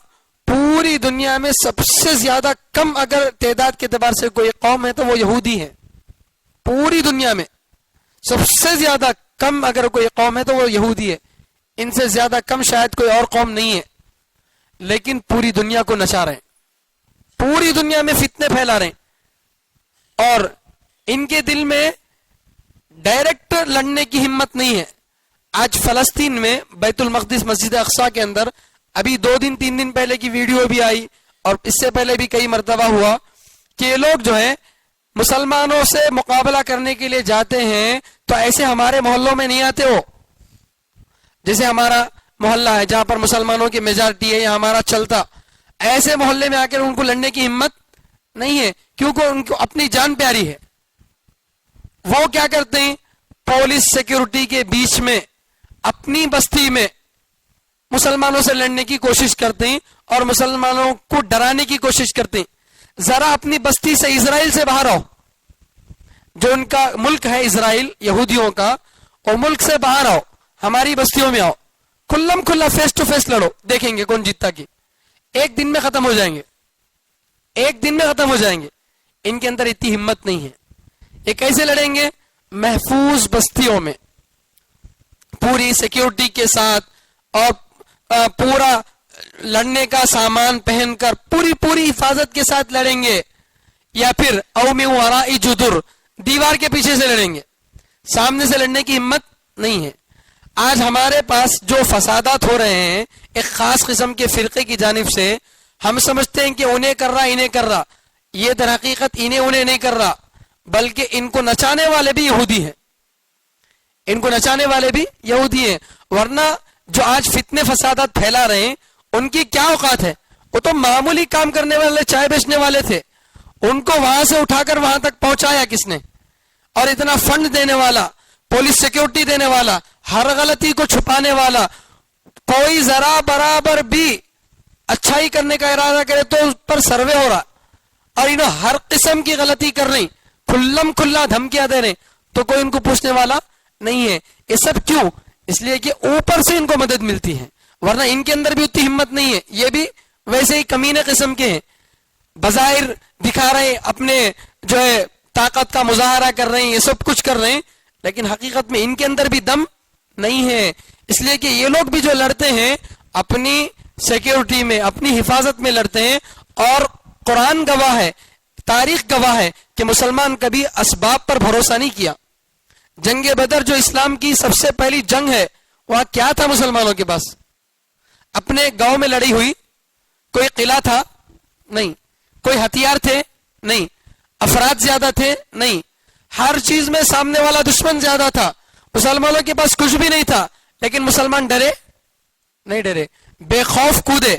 پوری دنیا میں سب سے زیادہ کم اگر تعداد کے اعتبار سے کوئی قوم ہے تو وہ یہودی ہے. پوری دنیا میں سب سے زیادہ کم اگر کوئی قوم ہے تو وہ یہودی ہے. ان سے زیادہ کم شاید کوئی اور قوم نہیں ہے. لیکن پوری دنیا کو نچا رہے ہیں، پوری دنیا میں فتنے پھیلا رہے ہیں، اور ان کے دل میں ڈائریکٹ لڑنے کی ہمت نہیں ہے. آج فلسطین میں بیت المقدس مسجد اقصی کے اندر ابھی 2-3 دن پہلے کی ویڈیو بھی آئی، اور اس سے پہلے بھی کئی مرتبہ ہوا کہ یہ لوگ جو ہیں مسلمانوں سے مقابلہ کرنے کے لیے جاتے ہیں تو ایسے ہمارے محلوں میں نہیں آتے. ہو جیسے ہمارا محلہ ہے جہاں پر مسلمانوں کی میجارٹی ہے یا ہمارا چلتا، ایسے محلے میں آ کر ان کو لڑنے کی ہمت نہیں ہے، کیونکہ ان کو اپنی جان پیاری ہے. وہ کیا کرتے ہیں؟ پولیس سیکیورٹی کے بیچ میں اپنی بستی میں مسلمانوں سے لڑنے کی کوشش کرتے ہیں اور مسلمانوں کو ڈرانے کی کوشش کرتے ہیں. ذرا اپنی بستی سے، اسرائیل سے باہر آؤ، جو ان کا ملک ہے اسرائیل یہودیوں کا، اور ملک سے باہر آؤ، ہماری بستیوں میں آؤ، کھلم کھلا فیس ٹو فیس لڑو، دیکھیں گے کون جیتتا کی. ایک دن میں ختم ہو جائیں گے، ایک دن میں ختم ہو جائیں گے. ان کے اندر اتنی ہمت نہیں ہے. یہ کیسے لڑیں گے؟ محفوظ بستیوں میں پوری سیکیورٹی کے ساتھ اور پورا لڑنے کا سامان پہن کر پوری حفاظت کے ساتھ لڑیں گے. یا پھر او من وراء جدر، دیوار کے پیچھے سے لڑیں گے. سامنے سے لڑنے کی ہمت نہیں ہے. آج ہمارے پاس جو فسادات ہو رہے ہیں ایک خاص قسم کے فرقے کی جانب سے، ہم سمجھتے ہیں کہ انہیں کر رہا انہیں کر رہا. یہ در حقیقت انہیں نہیں کر رہا، بلکہ ان کو نچانے والے بھی یہودی ہیں، ان کو نچانے والے بھی یہودی ہیں. ورنہ جو آج فتنے فسادات پھیلا رہے ہیں ان کی کیا اوقات ہے؟ وہ تو معمولی کام کرنے والے، چائے بیچنے والے تھے. ان کو وہاں سے اٹھا کر وہاں تک پہنچایا کس نے؟ اور اتنا فنڈ دینے والا، پولیس سیکیورٹی دینے والا، ہر غلطی کو چھپانے والا، کوئی ذرا برابر بھی اچھائی کرنے کا ارادہ کرے تو اس پر سروے ہو رہا، اور انہوں ہر قسم کی غلطی کر رہی، کھلم کھلا دھمکیاں دے رہے، تو کوئی ان کو پوچھنے والا نہیں ہے. یہ سب کیوں؟ اس لیے کہ اوپر سے ان کو مدد ملتی ہے، ورنہ ان کے اندر بھی اتنی ہمت نہیں ہے. یہ بھی ویسے ہی کمینے قسم کے ہیں، بظاہر دکھا رہے ہیں، اپنے جو ہے طاقت کا مظاہرہ کر رہے ہیں، یہ سب کچھ کر رہے ہیں، لیکن حقیقت میں ان کے اندر بھی دم نہیں ہے. اس لیے کہ یہ لوگ بھی جو لڑتے ہیں اپنی سیکیورٹی میں، اپنی حفاظت میں لڑتے ہیں. اور قرآن گواہ ہے، تاریخ گواہ ہے کہ مسلمان کبھی اسباب پر بھروسہ نہیں کیا. جنگ بدر جو اسلام کی سب سے پہلی جنگ ہے، وہاں کیا تھا مسلمانوں کے پاس؟ اپنے گاؤں میں لڑی ہوئی، کوئی قلعہ تھا؟ نہیں. کوئی ہتھیار تھے؟ نہیں. افراد زیادہ تھے؟ نہیں. ہر چیز میں سامنے والا دشمن زیادہ تھا. مسلمانوں کے پاس کچھ بھی نہیں تھا، لیکن مسلمان ڈرے نہیں، ڈرے، بے خوف کودے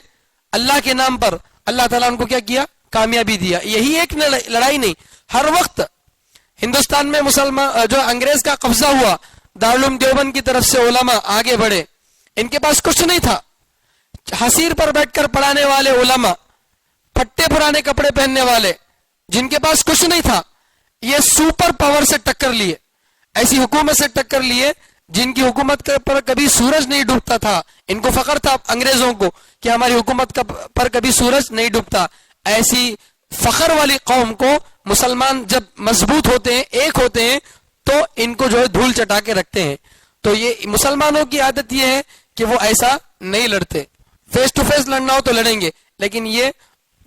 اللہ کے نام پر. اللہ تعالیٰ ان کو کیا کیا؟ کامیابی دیا. یہی ایک لڑائی نہیں، ہر وقت ہندوستان میں مسلمان جو انگریز کا قبضہ ہوا، دارالعلوم دیوبند کی طرف سے علماء آگے بڑھے، ان کے پاس کچھ نہیں تھا. حصیر پر بیٹھ کر پڑھانے والے علماء، پھٹے پرانے کپڑے پہننے والے، جن کے پاس کچھ نہیں تھا، یہ سپر پاور سے ٹکر لیے، ایسی حکومت سے ٹکر لیے جن کی حکومت پر کبھی سورج نہیں ڈوبتا تھا. ان کو فخر تھا انگریزوں کو کہ ہماری حکومت پر کبھی سورج نہیں ڈوبتا. ایسی فخر والی قوم کو مسلمان جب مضبوط ہوتے ہیں، ایک ہوتے ہیں، تو ان کو جو ہے دھول چٹا کے رکھتے ہیں. تو یہ مسلمانوں کی عادت یہ ہے کہ وہ ایسا نہیں لڑتے. فیس ٹو فیس لڑنا ہو تو لڑیں گے، لیکن یہ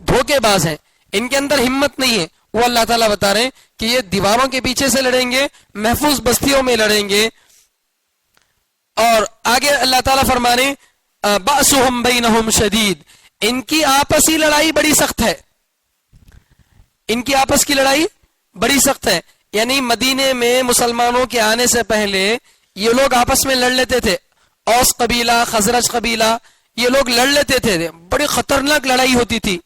دھوکے باز ہیں، ان کے اندر ہمت نہیں ہے. وہ اللہ تعالیٰ بتا رہے ہیں کہ یہ دیواروں کے پیچھے سے لڑیں گے، محفوظ بستیوں میں لڑیں گے. اور آگے اللہ تعالیٰ فرمانے بأسہم بینہم شدید، ان کی آپسی لڑائی بڑی سخت ہے، ان کی آپس کی لڑائی بڑی سخت ہے. یعنی مدینے میں مسلمانوں کے آنے سے پہلے یہ لوگ آپس میں لڑ لیتے تھے. اوس قبیلہ، خزرج قبیلہ، یہ لوگ لڑ لیتے تھے. بڑی خطرناک لڑائی ہوتی تھی.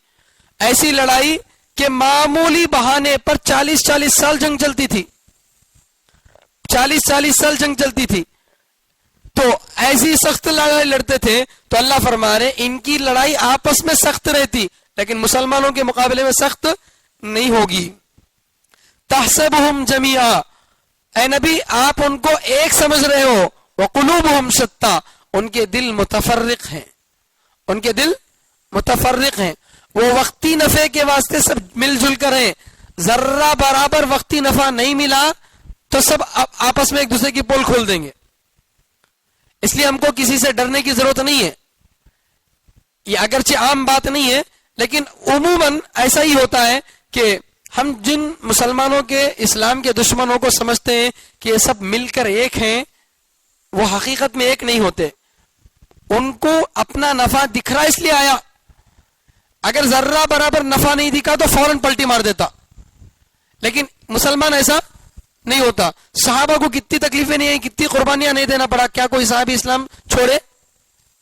ایسی لڑائی کہ معمولی بہانے پر 40-40 سال جنگ چلتی تھی. 40-40 سال جنگ چلتی تھی. تو ایسی سخت لڑائی لڑتے تھے. تو اللہ فرما رہے ان کی لڑائی آپس میں سخت رہتی، لیکن مسلمانوں کے مقابلے میں سخت نہیں ہوگی. تحسبہم جمیعا، اے نبی آپ ان کو ایک سمجھ رہے ہو. وقلوبہم شتیٰ، ان کے دل متفرق ہیں، ان کے دل متفرق ہیں. وہ وقتی نفع کے واسطے سب مل جل کر ہیں. ذرہ برابر وقتی نفع نہیں ملا تو سب آپس میں ایک دوسرے کی پول کھول دیں گے. اس لیے ہم کو کسی سے ڈرنے کی ضرورت نہیں ہے. یہ اگرچہ عام بات نہیں ہے، لیکن عموماً ایسا ہی ہوتا ہے کہ ہم جن مسلمانوں کے اسلام کے دشمنوں کو سمجھتے ہیں کہ یہ سب مل کر ایک ہیں، وہ حقیقت میں ایک نہیں ہوتے. ان کو اپنا نفع دکھ رہا اس لیے آیا. اگر ذرہ برابر نفع نہیں دکھا تو فوراً پلٹی مار دیتا. لیکن مسلمان ایسا نہیں ہوتا. صحابہ کو کتنی تکلیفیں نہیں ہیں، کتنی قربانیاں نہیں دینا پڑا. کیا کوئی صحابی اسلام چھوڑے؟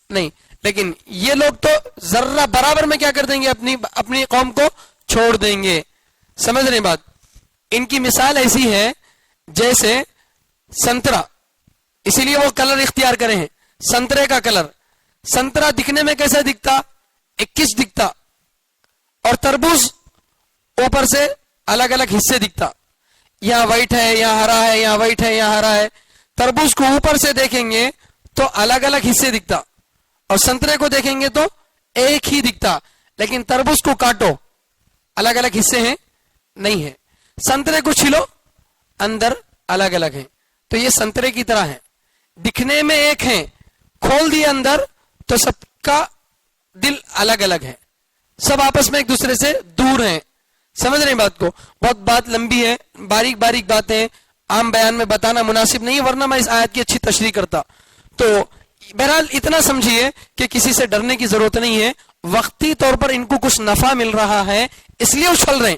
نہیں. لیکن یہ لوگ تو ذرہ برابر میں کیا کر دیں گے، اپنی قوم کو چھوڑ دیں گے. سمجھ رہے بات؟ ان کی مثال ایسی ہے جیسے سنترا. اسی لیے وہ کلر اختیار کرے ہیں. سنترے کا کلر، سنترا دکھنے میں کیسا دکھتا؟ 21 دکھتا. اور تربوز اوپر سے الگ الگ حصے دکھتا. یہاں وائٹ ہے، یہاں ہرا ہے، یہاں وائٹ ہے، یہاں ہرا ہے. تربوز کو اوپر سے دیکھیں گے تو الگ الگ حصے دکھتا، اور سنترے کو دیکھیں گے تو ایک ہی دکھتا. لیکن تربوز کو کاٹو، الگ الگ حصے ہیں نہیں ہے. سنترے کو چھلو، اندر الگ الگ ہیں. تو یہ سنترے کی طرح ہے، دکھنے میں ایک ہیں، کھول دیے اندر تو سب کا دل الگ الگ ہے، سب آپس میں ایک دوسرے سے دور ہیں. سمجھ رہے ہیں بات کو؟ بہت بات لمبی ہے، باریک باریک باتیں عام بیان میں بتانا مناسب نہیں، ورنہ میں اس آیت کی اچھی تشریح کرتا. تو بہرحال اتنا سمجھیے کہ کسی سے ڈرنے کی ضرورت نہیں ہے. وقتی طور پر ان کو کچھ نفع مل رہا ہے اس لیے اچھل رہے ہیں.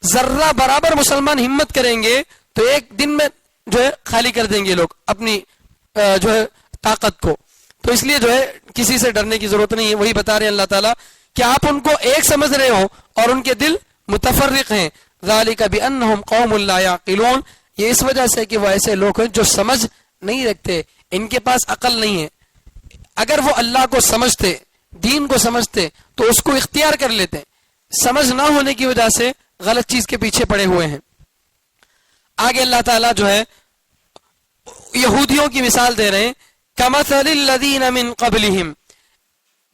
ذرہ برابر مسلمان ہمت کریں گے تو ایک دن میں جو ہے خالی کر دیں گے لوگ اپنی جو ہے طاقت کو. تو اس لیے جو ہے کسی سے ڈرنے کی ضرورت نہیں ہے. وہی بتا رہے ہیں اللہ تعالیٰ کہ آپ ان کو ایک سمجھ رہے ہو اور ان کے دل متفرق ہیں. ذالک بانہم قوم لا یعقلون، یہ اس وجہ سے کہ وہ ایسے لوگ ہیں جو سمجھ نہیں رکھتے، ان کے پاس عقل نہیں ہے. اگر وہ اللہ کو سمجھتے، دین کو سمجھتے تو اس کو اختیار کر لیتے. سمجھ نہ ہونے کی وجہ سے غلط چیز کے پیچھے پڑے ہوئے ہیں. آگے اللہ تعالیٰ جو ہے یہودیوں کی مثال دے رہے ہیں. کمثل الذین من قبلہم،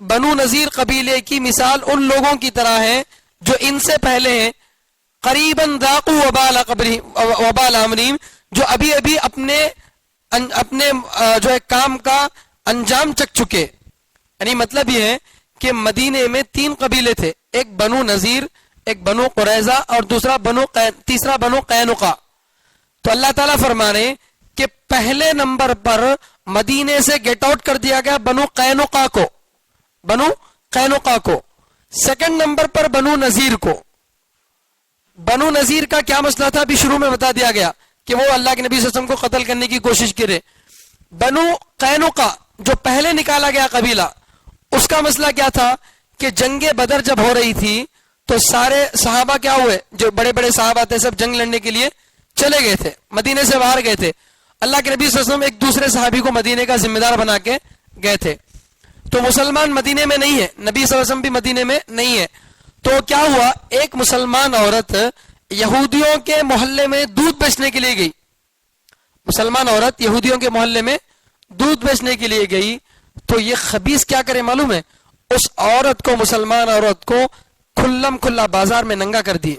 بنو نذیر قبیلے کی مثال ان لوگوں کی طرح ہے جو ان سے پہلے ہیں. قریباً ذاقوا وبال امرہم، جو ابھی ابھی اپنے جو ہے کام کا انجام چک چکے. یعنی مطلب یہ ہے کہ مدینے میں 3 قبیلے تھے، ایک بنو نذیر، ایک بنو قریظہ اور تیسرا بنو قینقاع. تو اللہ تعالیٰ فرما رہے ہیں کہ پہلے نمبر پر مدینے سے گیٹ آؤٹ کر دیا گیا بنو قینقاع کو. سیکنڈ نمبر پر بنو نذیر کو. بنو نذیر کا کیا مسئلہ تھا ابھی شروع میں بتا دیا گیا کہ وہ اللہ کے نبی صلی اللہ علیہ وسلم کو قتل کرنے کی کوشش کرے. بنو قینقاع جو پہلے نکالا گیا قبیلہ، اس کا مسئلہ کیا تھا کہ جنگ بدر جب ہو رہی تھی تو سارے صحابہ کیا ہوئے، جو بڑے بڑے صحابہ تھے سب جنگ لڑنے کے لیے چلے گئے تھے، مدینے سے باہر گئے تھے. اللہ کے نبی صلی اللہ علیہ وسلم ایک دوسرے صحابی کو مدینے کا ذمہ دار بنا کے گئے تھے. تو مسلمان مدینے میں نہیں ہے، نبی صلی اللہ علیہ وسلم بھی مدینے میں نہیں ہے. تو کیا ہوا، ایک مسلمان عورت یہودیوں کے محلے میں دودھ بیچنے کے لیے گئی. مسلمان عورت یہودیوں کے محلے میں دودھ بیچنے کے لیے گئی. تو یہ خبیث کیا کرے معلوم ہے، اس عورت کو، مسلمان عورت کو کھلم کھلا بازار میں ننگا کر دیے.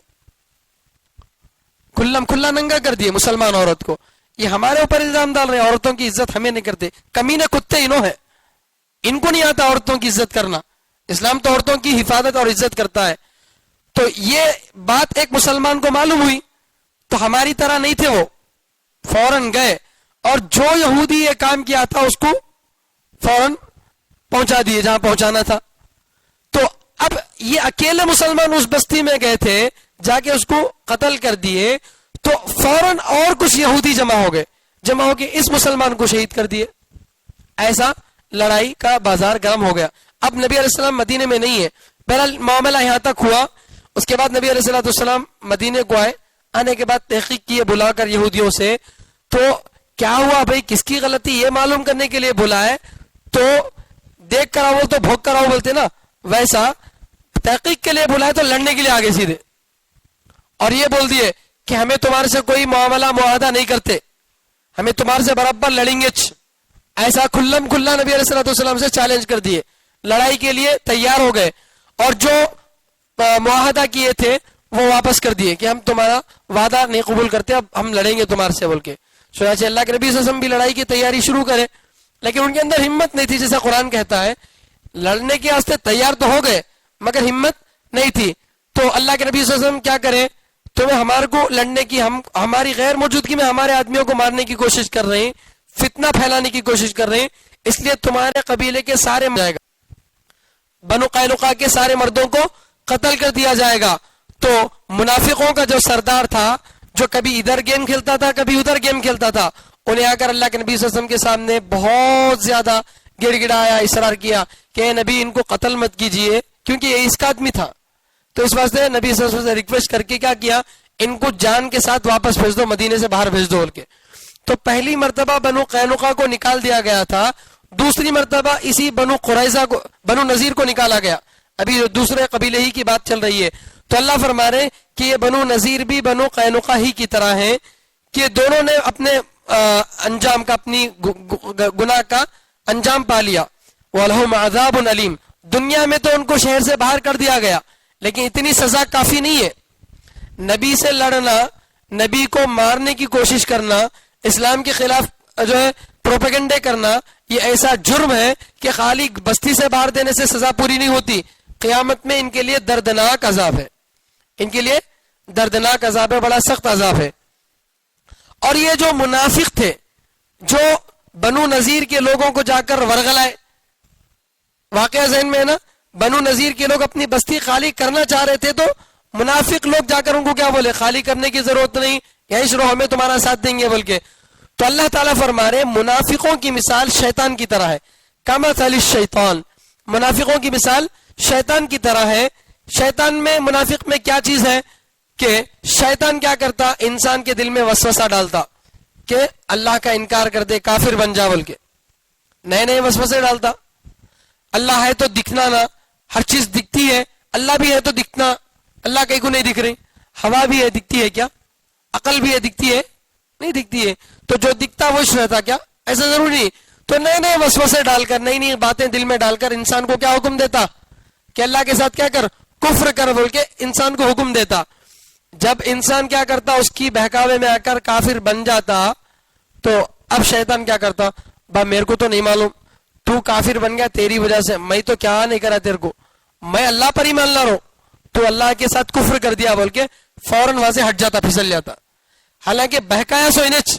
کھلم کھلا ننگا کر دیے مسلمان عورت کو. یہ ہمارے اوپر الزام ڈال رہے ہیں عورتوں کی عزت ہمیں نہیں کرتے. کمینے کتے انہوں ہے، ان کو نہیں آتا عورتوں کی عزت کرنا. اسلام تو عورتوں کی حفاظت اور عزت کرتا ہے. تو یہ بات ایک مسلمان کو معلوم ہوئی تو ہماری طرح نہیں تھے، وہ فوراً گئے اور جو یہودی یہ کام کیا تھا اس کو فوراً پہنچا دیے جہاں پہنچانا تھا. تو اب یہ اکیلے مسلمان اس بستی میں گئے تھے، جا کے اس کو قتل کر دیے، تو فوراً اور کچھ یہودی جمع ہو کے اس مسلمان کو شہید کر دیے. ایسا لڑائی کا بازار گرم ہو گیا. اب نبی علیہ السلام مدینے میں نہیں ہے. بہرحال معاملہ یہاں تک ہوا. اس کے بعد نبی علیہ السلام مدینے کو آئے. آنے کے بعد تحقیق کیے بلا کر یہودیوں سے. تو کیا ہوا بھائی، کس کی غلطی، یہ معلوم کرنے کے لیے بلائے. تو دیکھ کر آؤ تو بھوک کر آؤ بولتے نا، ویسا تحقیق کے لیے بلائے تو لڑنے کے لیے آگے سیدھے. اور یہ بول دیے کہ ہمیں تمہارے سے کوئی معاملہ معاہدہ نہیں کرتے، ہمیں تمہارے سے برابر لڑیں گے. ایسا کھلم کھلا نبی علیہ السلام سے چیلنج کر دیے، لڑائی کے لیے تیار ہو گئے. اور جو معاہدہ کیے تھے وہ واپس کر دیے کہ ہم تمہارا وعدہ نہیں قبول کرتے، اب ہم لڑیں گے تمہارے سے بول کے. چنانچہ اللہ کے نبی صلی اللہ علیہ وسلم بھی لڑائی کی تیاری شروع کرے، لیکن ان کے اندر ہمت نہیں تھی. جیسا قرآن کہتا ہے لڑنے کے واسطے تیار تو ہو گئے مگر ہمت نہیں تھی. تو اللہ کے نبی صلی اللہ علیہ وسلم کیا کرے، تمہیں ہمارے کو لڑنے کی، ہماری غیر موجودگی میں ہمارے آدمیوں کو مارنے کی کوشش کر رہے ہیں، فتنہ پھیلانے کی کوشش کر رہے ہیں، اس لیے تمہارے قبیلے کے سارے جائے گا، بنو قینقاع کے سارے مردوں کو قتل کر دیا جائے گا. تو منافقوں کا جو سردار تھا، جو کبھی ادھر گیم کھیلتا تھا کبھی ادھر گیم کھیلتا تھا، انہیں آ کر اللہ کے نبی صلی اللہ علیہ وسلم کے سامنے بہت زیادہ گڑ گڑایا، اصرار کیا کہ اے نبی ان کو قتل مت کیجئے، کیونکہ یہ اس کا آدمی تھا. تو اس واسطے نبی صلی اللہ علیہ وسلم سے ریکویسٹ کر کے کیا کیا، ان کو جان کے ساتھ واپس بھیج دو، مدینے سے باہر بھیج دو بول کے. تو پہلی مرتبہ بنو قینقاع کو نکال دیا گیا تھا، دوسری مرتبہ اسی بنو قریظہ کو، بنو نذیر کو نکالا گیا. ابھی دوسرے قبیلے ہی کی بات چل رہی ہے. تو اللہ فرما رہے کہ یہ بنو نذیر بھی بنو قینقاع ہی کی طرح ہیں کہ دونوں نے اپنے انجام کا، اپنی گناہ کا انجام پا لیا. وَلَهُمْ عَذَابٌ عَلِيمٌ. دنیا میں تو ان کو شہر سے باہر کر دیا گیا، لیکن اتنی سزا کافی نہیں ہے. نبی سے لڑنا، نبی کو مارنے کی کوشش کرنا، اسلام کے خلاف جو ہے پروپیگنڈے کرنا، یہ ایسا جرم ہے کہ خالی بستی سے باہر دینے سے سزا پوری نہیں ہوتی. قیامت میں ان کے لیے دردناک عذاب ہے، ان کے لیے دردناک عذاب ہے، بڑا سخت عذاب ہے. اور یہ جو منافق تھے، جو بنو نذیر کے لوگوں کو جا کر ورغلائے، واقعہ ذہن میں ہے نا، بنو نذیر کے لوگ اپنی بستی خالی کرنا چاہ رہے تھے، تو منافق لوگ جا کر ان کو کیا بولے، خالی کرنے کی ضرورت نہیں، یہیں شروع، ہمیں تمہارا ساتھ دیں گے بول کے. تو اللہ تعالیٰ فرما رہے منافقوں کی مثال شیطان کی طرح ہے. کمثل الشیطان، منافقوں کی مثال شیطان کی طرح ہے. شیطان میں، منافق میں کیا چیز ہے کہ شیطان کیا کرتا، انسان کے دل میں وسوسہ ڈالتا کہ اللہ کا انکار کر دے، کافر بن جا بول کے، نئے نئے وسوسے ڈالتا. اللہ ہے تو دکھنا نہ، ہر چیز دکھتی ہے، اللہ بھی ہے تو دکھنا، اللہ کہیں کو نہیں دکھ رہی. ہوا بھی ہے دکھتی ہے کیا، عقل بھی ہے دکھتی ہے نہیں دکھتی ہے. تو جو دکھتا وہ رہتا کیا، ایسا ضروری نہیں. تو نئے نئے وسوسے ڈال کر، نئی نئی باتیں دل میں ڈال کر انسان کو کیا حکم دیتا کہ اللہ کے ساتھ کیا کر، کفر کر بول کے انسان کو حکم دیتا. جب انسان کیا کرتا، اس کی بہکاوے میں آ کر کافر بن جاتا، تو اب شیطان کیا کرتا، با میرے کو تو نہیں معلوم، تو کافر بن گیا تیری وجہ سے، میں تو کیا نہیں کرا تیرے کو، میں اللہ پر ایمان لا رہا ہوں، تو اللہ کے ساتھ کفر کر دیا بول کے فوراً وہاں سے ہٹ جاتا، پھسل جاتا. حالانکہ بہکایا سو انہیں،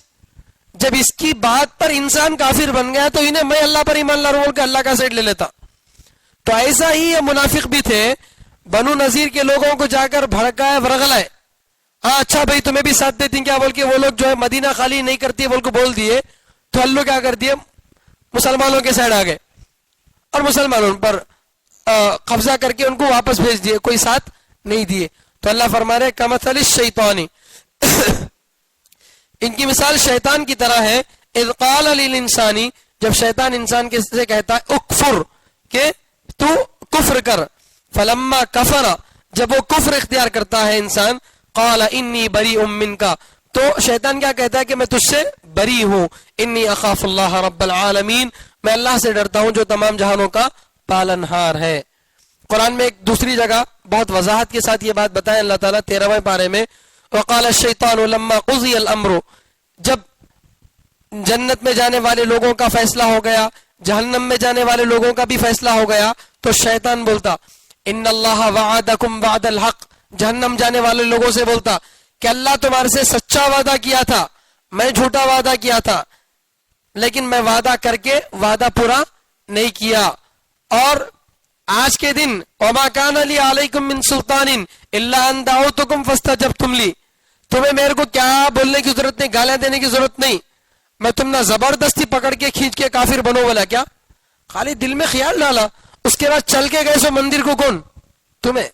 جب اس کی بات پر انسان کافر بن گیا تو انہیں میں اللہ پر ایمان لا رہا ہوں بول کے اللہ کا سائڈ لے لیتا. تو ایسا ہی یہ منافق بھی تھے، بنو نذیر کے لوگوں کو جا کر بھڑکائے، ورغلائے. ہاں اچھا بھائی تمہیں بھی ساتھ دیتی کیا بول کے وہ لوگ جو ہے مدینہ خالی نہیں کرتی بول کو بول دیے. تو اللہ کیا کر دیے، مسلمانوں کے سائڈ آ گئے اور مسلمانوں پر قبضہ کر کے ان کو واپس بھیج دیے، کوئی ساتھ نہیں دیے. تو اللہ فرما رہے کمثل الشیطان، ان کی مثال شیطان کی طرح ہے. اذ قال للانسان، جب شیطان انسان کے سے کہتا ہے اکفر، کہ تو کفر کر، فلما کفر، جب وہ کفر اختیار کرتا ہے انسان، قال انی بریء منک، تو شیطان کیا کہتا ہے کہ میں تجھ سے بری ہوں، انی اخاف اللہ رب العالمین، میں اللہ سے ڈرتا ہوں جو تمام جہانوں کا پالنہار ہے. قرآن میں ایک دوسری جگہ بہت وضاحت کے ساتھ یہ بات بتائیں اللہ تعالیٰ 13ویں پارے میں، وقال الشیطان لما قضی الامر، جب جنت میں جانے والے لوگوں کا فیصلہ ہو گیا، جہنم میں جانے والے لوگوں کا بھی فیصلہ ہو گیا، تو شیطان بولتا ان اللہ وعدکم وعد الحق، جہنم جانے والے لوگوں سے بولتا کہ اللہ تمہارے سے سچا وعدہ کیا تھا، میں جھوٹا وعدہ کیا تھا، لیکن میں وعدہ کر کے وعدہ پورا نہیں کیا. اور آج کے دن وما کان لی علیکم من سلطان الا ان دعوتکم فاستجبتم لی، تمہیں میرے کو کیا بولنے کی ضرورت نہیں، گالیاں دینے کی ضرورت نہیں، میں تم نہ زبردستی پکڑ کے کھینچ کے کافر بنو بولا کیا، خالی دل میں خیال ڈالا، اس کے بعد چل کے گئے سو مندر کو کون؟ تمہیں.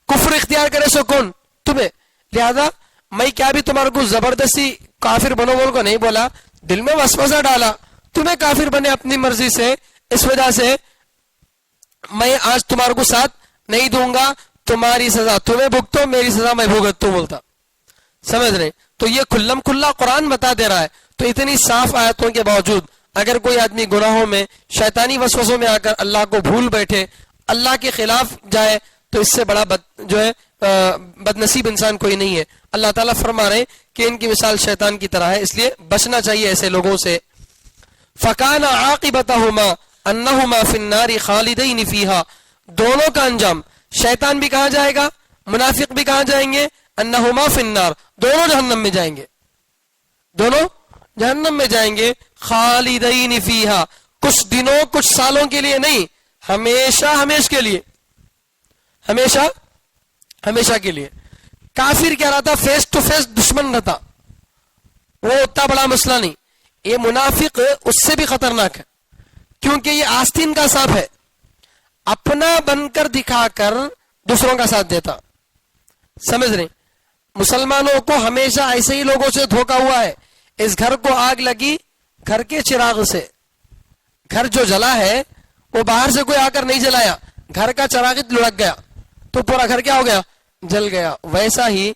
کفر اختیار کرے سو کون؟ تمہیں. لہذا میں کیا بھی تمہارے کو زبردستی کافر بنو بول کو نہیں بولا، دل میں وسوسہ ڈالا، تمہیں کافر بنے اپنی مرضی سے، اس وجہ سے میں آج تمہارے کو ساتھ نہیں دوں گا، تمہاری سزا تمہیں بھگتو، میری سزا میں بھگتوں بولتا. سمجھ رہے؟ تو یہ کھلم کھلا قرآن بتا دے رہا ہے. تو اتنی صاف آیتوں کے باوجود اگر کوئی آدمی گناہوں میں شیطانی وسوسوں میں آ کر اللہ کو بھول بیٹھے، اللہ کے خلاف جائے، تو اس سے بڑا بد نصیب انسان کوئی نہیں ہے. اللہ تعالیٰ فرما رہے ہیں کہ ان کی مثال شیطان کی طرح ہے، اس لیے بچنا چاہیے ایسے لوگوں سے. فَكَانَ عَاقِبَتَهُمَا أَنَّهُمَا فِي النَّارِ خَالِدَيْنِ فِيهَا، دونوں کا انجام، شیطان بھی کہاں جائے گا، منافق بھی کہاں جائیں گے، أَنَّهُمَا فِي النَّارِ، دونوں جہنم میں جائیں گے، دونوں جہنم میں جائیں گے. خالدین فیہا، کچھ دنوں کچھ سالوں کے لیے نہیں، ہمیشہ ہمیشہ کے لیے، ہمیشہ ہمیشہ کے لیے. کافر کیا رہتا؟ فیس ٹو فیس دشمن رہتا، وہ اتنا بڑا مسئلہ نہیں. یہ منافق اس سے بھی خطرناک ہے، کیونکہ یہ آستین کا سانپ ہے، اپنا بن کر دکھا کر دوسروں کا ساتھ دیتا. سمجھ رہے؟ مسلمانوں کو ہمیشہ ایسے ہی لوگوں سے دھوکا ہوا ہے. اس گھر کو آگ لگی گھر کے چراغ سے، گھر جو جلا ہے وہ باہر سے کوئی آ کر نہیں جلایا، گھر کا چراغ لڑک گیا تو پورا گھر کیا ہو گیا؟ جل گیا. ویسا ہی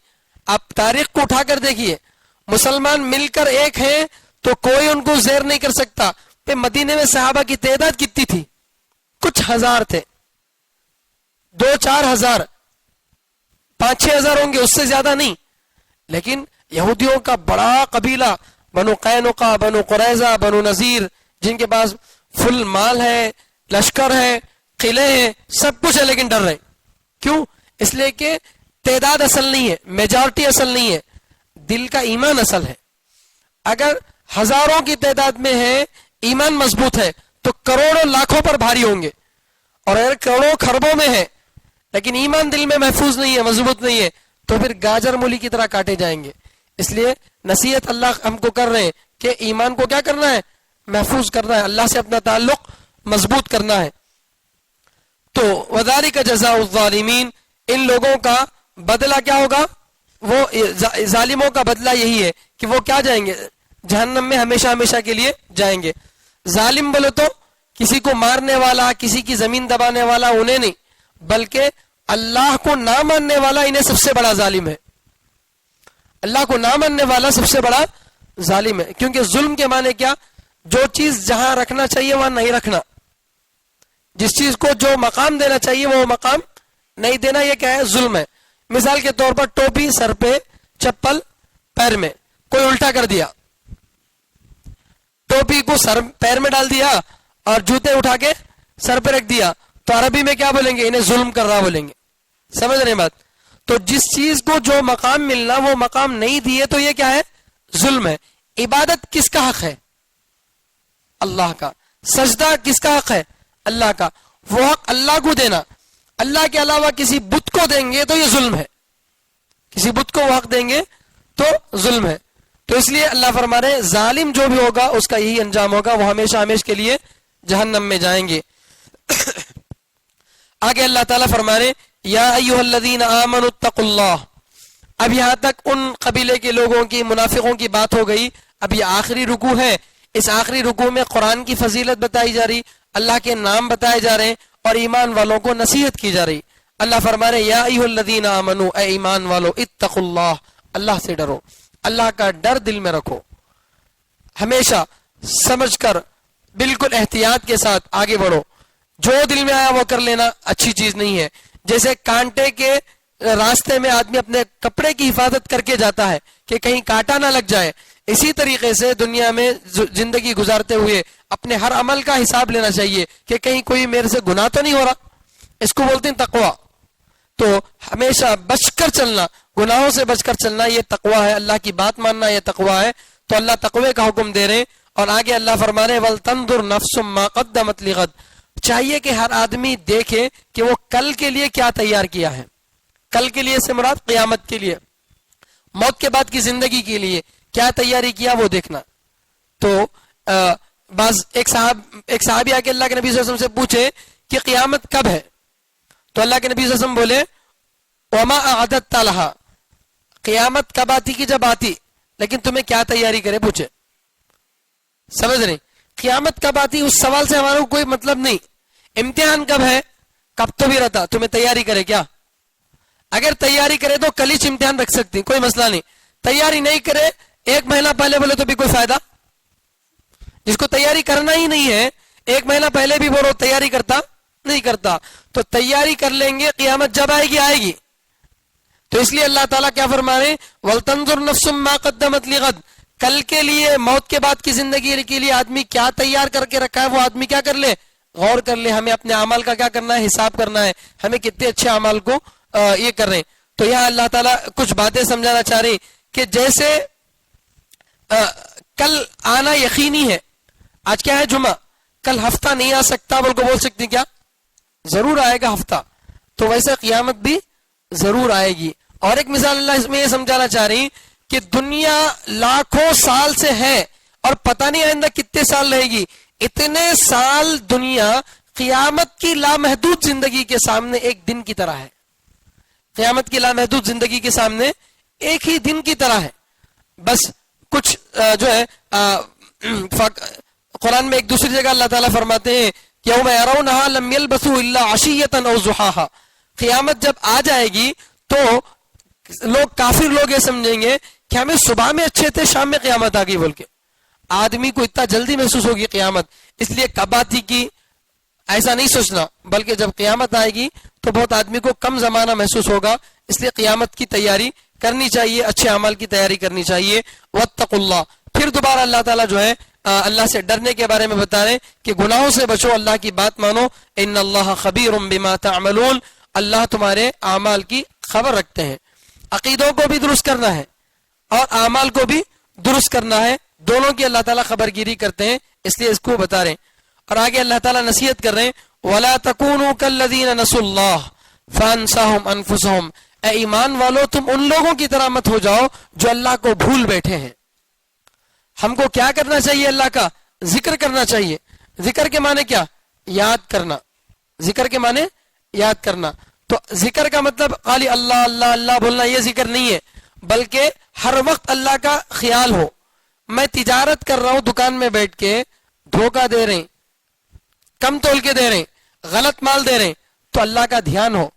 آپ تاریخ کو اٹھا کر دیکھیے، مسلمان مل کر ایک ہیں تو کوئی ان کو زیر نہیں کر سکتا. پہ مدینے میں صحابہ کی تعداد کتنی تھی؟ کچھ ہزار تھے، 2-4 ہزار، 5-6 ہزار ہوں گے، اس سے زیادہ نہیں. لیکن یہودیوں کا بڑا قبیلہ، بنو قینقاع، بنو قریظہ، بنو نذیر، جن کے پاس فل مال ہے، لشکر ہے، قلعے ہیں، سب کچھ ہے، لیکن ڈر رہے. کیوں؟ اس لیے کہ تعداد اصل نہیں ہے، میجارٹی اصل نہیں ہے، دل کا ایمان اصل ہے. اگر ہزاروں کی تعداد میں ہے، ایمان مضبوط ہے، تو کروڑوں لاکھوں پر بھاری ہوں گے. اور اگر کروڑوں خربوں میں ہے لیکن ایمان دل میں محفوظ نہیں ہے، مضبوط نہیں ہے، تو پھر گاجر مولی کی طرح کاٹے جائیں گے. اس لیے نصیحت اللہ ہم کو کر رہے ہیں کہ ایمان کو کیا کرنا ہے؟ محفوظ کرنا ہے، اللہ سے اپنا تعلق مضبوط کرنا ہے. تو وَذَلِكَ جَزَاءُ الظَّالِمِينَ، ان لوگوں کا بدلہ کیا ہوگا؟ وہ ظالموں کا بدلہ یہی ہے کہ وہ کیا جائیں گے؟ جہنم میں ہمیشہ ہمیشہ کے لیے جائیں گے. ظالم بولے تو کسی کو مارنے والا، کسی کی زمین دبانے والا انہیں نہیں، بلکہ اللہ کو نہ ماننے والا انہیں سب سے بڑا ظالم ہے. اللہ کو نہ ماننے والا سب سے بڑا ظالم ہے. کیونکہ ظلم کے معنی کیا؟ جو چیز جہاں رکھنا چاہیے وہاں نہیں رکھنا، جس چیز کو جو مقام دینا چاہیے وہ مقام نہیں دینا، یہ کیا ہے؟ ظلم ہے. مثال کے طور پر ٹوپی سر پہ، چپل پیر میں، کوئی الٹا کر دیا، ٹوپی کو سر پیر میں ڈال دیا اور جوتے اٹھا کے سر پہ رکھ دیا، تو عربی میں کیا بولیں گے؟ انہیں ظلم کر رہا بولیں گے. سمجھ رہے بات؟ تو جس چیز کو جو مقام ملنا وہ مقام نہیں دیے تو یہ کیا ہے؟ ظلم ہے. عبادت کس کا حق ہے؟ اللہ کا. سجدہ کس کا حق ہے؟ اللہ کا. وہ حق اللہ کو دینا، اللہ کے علاوہ کسی بت کو دیں گے تو یہ ظلم ہے، کسی بت کو وہ حق دیں گے تو ظلم ہے. تو اس لیے اللہ فرما رہے ہیں ظالم جو بھی ہوگا اس کا یہی انجام ہوگا، وہ ہمیشہ ہمیشہ کے لیے جہنم میں جائیں گے. آگے اللہ تعالیٰ فرما رہے یا ایھا الذین آمنوا اتقوا اللہ. اب یہاں تک ان قبیلے کے لوگوں کی، منافقوں کی بات ہو گئی. اب یہ آخری رکوع ہے، اس آخری رکوع میں قرآن کی فضیلت بتائی جا رہی، اللہ کے نام بتائے جا رہے ہیں اور ایمان والوں کو نصیحت کی جا رہی. اللہ فرما رہے یا ایھا الذین آمنوا، اے ایمان والو، اتقوا اللہ، اللہ سے ڈرو، اللہ کا ڈر دل میں رکھو، ہمیشہ سمجھ کر بالکل احتیاط کے ساتھ آگے بڑھو. جو دل میں آیا وہ کر لینا اچھی چیز نہیں ہے. جیسے کانٹے کے راستے میں آدمی اپنے کپڑے کی حفاظت کر کے جاتا ہے کہ کہیں کانٹا نہ لگ جائے، اسی طریقے سے دنیا میں زندگی گزارتے ہوئے اپنے ہر عمل کا حساب لینا چاہیے کہ کہیں کوئی میرے سے گناہ تو نہیں ہو رہا. اس کو بولتے ہیں تقویٰ. تو ہمیشہ بچ کر چلنا، گناہوں سے بچ کر چلنا، یہ تقویٰ ہے. اللہ کی بات ماننا یہ تقویٰ ہے. تو اللہ تقوی کا حکم دے رہے. اور آگے اللہ فرما رہے وَلْتَنْظُرْ نَفْسٌ مَا قَدَّمَتْ لِغَدٍ، چاہیے کہ ہر آدمی دیکھے کہ وہ کل کے لیے کیا تیار کیا ہے. کل کے لیے سے مراد قیامت کے لیے، موت کے بعد کی زندگی کے لیے کیا تیاری کیا وہ دیکھنا. تو ایک صحابی آ کے اللہ کے نبی صلی اللہ علیہ وسلم سے پوچھے کہ قیامت کب ہے؟ تو اللہ کے نبی صلی اللہ علیہ وسلم بولے وما اعددت لها، قیامت کب آتی کہ جب آتی، لیکن تمہیں کیا تیاری کرے پوچھے. سمجھ نہیں؟ قیامت کب آتی اس سوال سے ہمارا کوئی مطلب نہیں. امتحان کب ہے، کب تو بھی رہتا، تمہیں تیاری کرے کیا. اگر تیاری کرے تو کل ہی امتحان رکھ سکتی، کوئی مسئلہ نہیں. تیاری نہیں کرے 1 مہینہ پہلے بولے تو بھی کوئی فائدہ. جس کو تیاری کرنا ہی نہیں ہے 1 مہینہ پہلے بھی بولو تیاری کرتا نہیں کرتا. تو تیاری کر لیں گے، قیامت جب آئے گی آئے گی. تو اس لیے اللہ تعالیٰ کیا فرما رہے ہیں وَلْتَنْظُرْ نَفْسٌ مَا قَدَّمَتْ لِغَدٍ، کل کے لیے، موت کے بعد کی زندگی کے لیے آدمی کیا تیار کر کے رکھا ہے وہ آدمی کیا کر لے، غور کر لے. ہمیں اپنے اعمال کا کیا کرنا ہے، حساب کرنا ہے، ہمیں کتنے اچھے اعمال کو یہ کر رہے ہیں. تو یہاں اللہ تعالیٰ کچھ باتیں سمجھانا چاہ رہے ہیں کہ جیسے کل آنا یقینی ہے. آج کیا ہے جمعہ، کل ہفتہ نہیں آ سکتا بول سکتی کیا، ضرور آئے گا ہفتہ. تو ویسے قیامت بھی ضرور آئے گی. اور ایک مثال اللہ اس میں یہ سمجھانا چاہ رہی کہ دنیا لاکھوں سال سے ہے اور پتہ نہیں آئندہ کتنے سال رہے گی. اتنے سال دنیا قیامت کی لامحدود زندگی کے سامنے ایک دن کی طرح ہے. قیامت کی لامحدود زندگی کے سامنے ایک ہی دن کی طرح ہے. بس کچھ جو ہے قرآن میں ایک دوسری جگہ اللہ تعالیٰ فرماتے ہیں کہ یوم یرونہا لم یلبثوا الا عشیۃ او ضحاہا، قیامت جب آ جائے گی تو کافر لوگ یہ سمجھیں گے کہ ہمیں صبح میں اچھے تھے شام میں قیامت آ گئی بول کے. آدمی کو اتنا جلدی محسوس ہوگی قیامت، اس لیے کب آتی کی ایسا نہیں سوچنا، بلکہ جب قیامت آئے گی تو بہت آدمی کو کم زمانہ محسوس ہوگا. اس لیے قیامت کی تیاری کرنی چاہیے، اچھے اعمال کی تیاری کرنی چاہیے. واتقوا اللہ، پھر دوبارہ اللہ تعالیٰ جو ہے اللہ سے ڈرنے کے بارے میں بتا رہے کہ گناہوں سے بچو، اللہ کی بات مانو. ان اللہ خبیر بما تعملون، اللہ تمہارے اعمال کی خبر رکھتے ہیں. عقیدوں کو بھی درست کرنا ہے اور اعمال کو بھی درست کرنا ہے، دونوں کی اللہ تعالیٰ خبر گیری کرتے ہیں، اس لیے اس کو بتا رہے ہیں. اور آگے اللہ تعالیٰ نصیحت کر رہے ہیں وَلَا تَكُونُوا كَالَّذِينَ نَسُوا اللَّهَ فَأَنسَاهُمْ أَنفُسَهُمْ، اے ایمان والو تم ان لوگوں کی طرح مت ہو جاؤ جو اللہ کو بھول بیٹھے ہیں. ہم کو کیا کرنا چاہیے، اللہ کا ذکر کرنا چاہیے. ذکر کے معنی کیا، یاد کرنا. ذکر کے معنی یاد کرنا. تو ذکر کا مطلب خالی اللہ اللہ اللہ بولنا یہ ذکر نہیں ہے، بلکہ ہر وقت اللہ کا خیال ہو. میں تجارت کر رہا ہوں دکان میں بیٹھ کے، دھوکہ دے رہے ہیں، کم تول کے دے رہے ہیں، غلط مال دے رہے ہیں، تو اللہ کا دھیان ہو.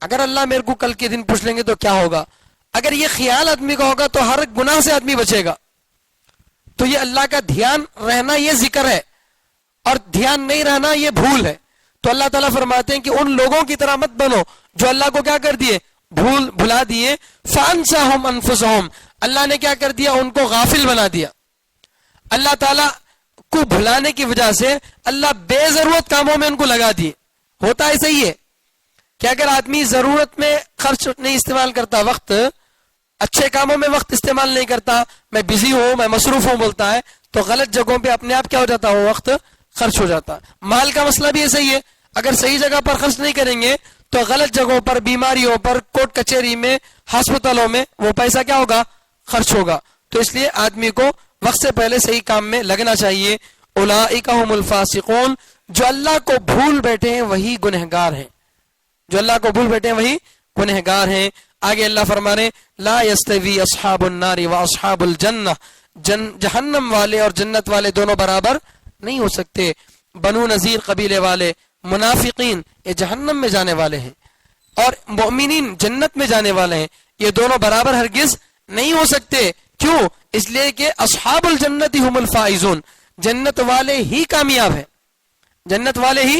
اگر اللہ میرے کو کل کے دن پوچھ لیں گے تو کیا ہوگا. اگر یہ خیال آدمی کا ہوگا تو ہر گناہ سے آدمی بچے گا. تو یہ اللہ کا دھیان رہنا یہ ذکر ہے، اور دھیان نہیں رہنا یہ بھول ہے. تو اللہ تعالیٰ فرماتے ہیں کہ ان لوگوں کی طرح مت بنو جو اللہ کو کیا کر دیے، بھلا دیے. فَأَنسَاهُمْ أَنفُسَهُمْ، اللہ نے کیا کر دیا، ان کو غافل بنا دیا. اللہ تعالیٰ کو بھلانے کی وجہ سے اللہ بے ضرورت کاموں میں ان کو لگا دیے. ہوتا ایسا ہی ہے کہ اگر آدمی ضرورت میں خرچ نہیں استعمال کرتا، وقت اچھے کاموں میں وقت استعمال نہیں کرتا، میں بزی ہوں، میں مصروف ہوں بولتا ہے، تو غلط جگہوں پہ اپنے آپ کیا ہو جاتا ہے، وقت خرچ ہو جاتا. مال کا مسئلہ بھی ایسا ہی ہے، اگر صحیح جگہ پر خرچ نہیں کریں گے تو غلط جگہوں پر، بیماریوں پر، کورٹ کچہری میں، ہسپتالوں میں وہ پیسہ کیا ہوگا، خرچ ہوگا. تو اس لیے آدمی کو وقت سے پہلے صحیح کام میں لگنا چاہیے. اولئک هم الفاسقون، جو اللہ کو بھول بیٹھے ہیں وہی گنہگار ہیں. جو اللہ کو بھول بیٹھے ہیں وہی گنہگار ہیں. آگے اللہ فرما رہے لا یستوی اصحاب النار واصحاب الجنہ، جہنم والے اور جنت والے دونوں برابر نہیں ہو سکتے. بنو نذیر قبیلے والے، منافقین یہ جہنم میں جانے والے ہیں، اور مؤمنین جنت میں جانے والے ہیں. یہ دونوں برابر ہرگز نہیں ہو سکتے. کیوں؟ اس لیے کہ اصحاب الجنت هم الفائزون، جنت والے ہی کامیاب ہیں. جنت والے ہی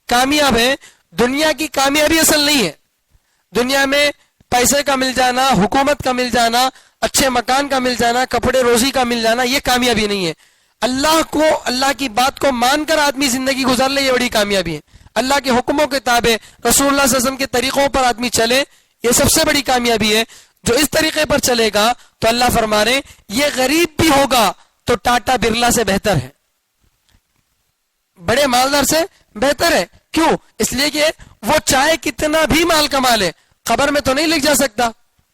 کامیاب ہیں. دنیا کی کامیابی اصل نہیں ہے. دنیا میں پیسے کا مل جانا، حکومت کا مل جانا، اچھے مکان کا مل جانا، کپڑے روزی کا مل جانا، یہ کامیابی نہیں ہے. اللہ کو، اللہ کی بات کو مان کر آدمی زندگی گزار لے، یہ بڑی کامیابی ہے. اللہ کے حکموں کے تابع، رسول اللہ صلی اللہ علیہ وسلم کے طریقوں پر آدمی چلے، یہ سب سے بڑی کامیابی ہے. جو اس طریقے پر چلے گا تو اللہ فرما رہے یہ غریب بھی ہوگا تو ٹاٹا برلا سے بہتر ہے، بڑے مالدار سے بہتر ہے. کیوں؟ اس لیے کہ وہ چاہے کتنا بھی مال کما لے خبر میں تو نہیں لکھ جا سکتا.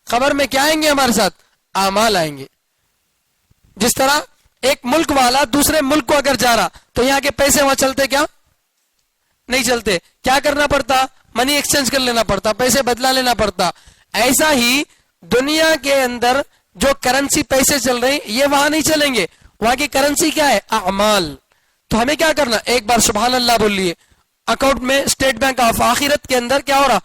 خبر میں کیا آئیں گے ہمارے ساتھ؟ اعمال آئیں گے. جس طرح ایک ملک والا دوسرے ملک کو اگر جا رہا تو یہاں کے پیسے وہاں چلتے کیا؟ نہیں چلتے. کیا کرنا پڑتا؟ منی ایکسچینج کر لینا پڑتا, پیسے بدلا لینا پڑتا. ایسا ہی دنیا کے اندر جو کرنسی پیسے چل رہے ہیں یہ وہاں نہیں چلیں گے. وہاں کی کرنسی کیا ہے؟ اعمال. تو ہمیں کیا کرنا؟ ایک بار سبحان اللہ بول لیے, اکاؤنٹ میں اسٹیٹ بینک آف آخرت کے اندر کیا ہو رہا؟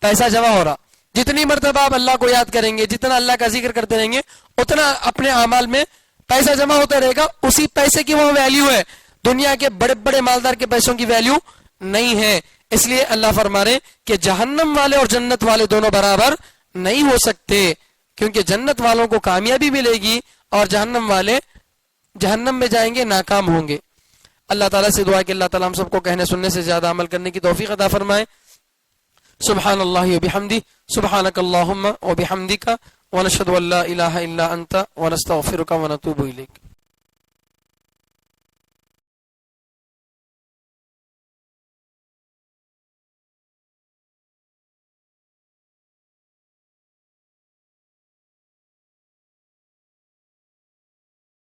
پیسہ جمع ہو رہا. جتنی مرتبہ آپ اللہ کو یاد کریں گے, جتنا اللہ کا ذکر کرتے رہیں گے, اتنا اپنے اعمال میں پیسہ جمع ہوتا رہے گا. اسی پیسے کی وہ ویلیو ہے. دنیا کے بڑے بڑے مالدار کے پیسوں کی ویلیو نہیں ہے. اس لیے اللہ فرما رہے کہ جہنم والے اور جنت والے دونوں برابر نہیں ہو سکتے, کیونکہ جنت والوں کو کامیابی ملے گی اور جہنم والے جہنم میں جائیں گے, ناکام ہوں گے. اللہ تعالیٰ سے دعا کہ اللہ تعالیٰ ہم سب کو کہنے سننے سے زیادہ عمل کرنے کی توفیق عطا فرمائے. سبحان اللہ و بحمدہ, سبحانک اللہم و بحمدک, ونشہد ان لا الہ الا انت ونستغفرک ونتوب الیک.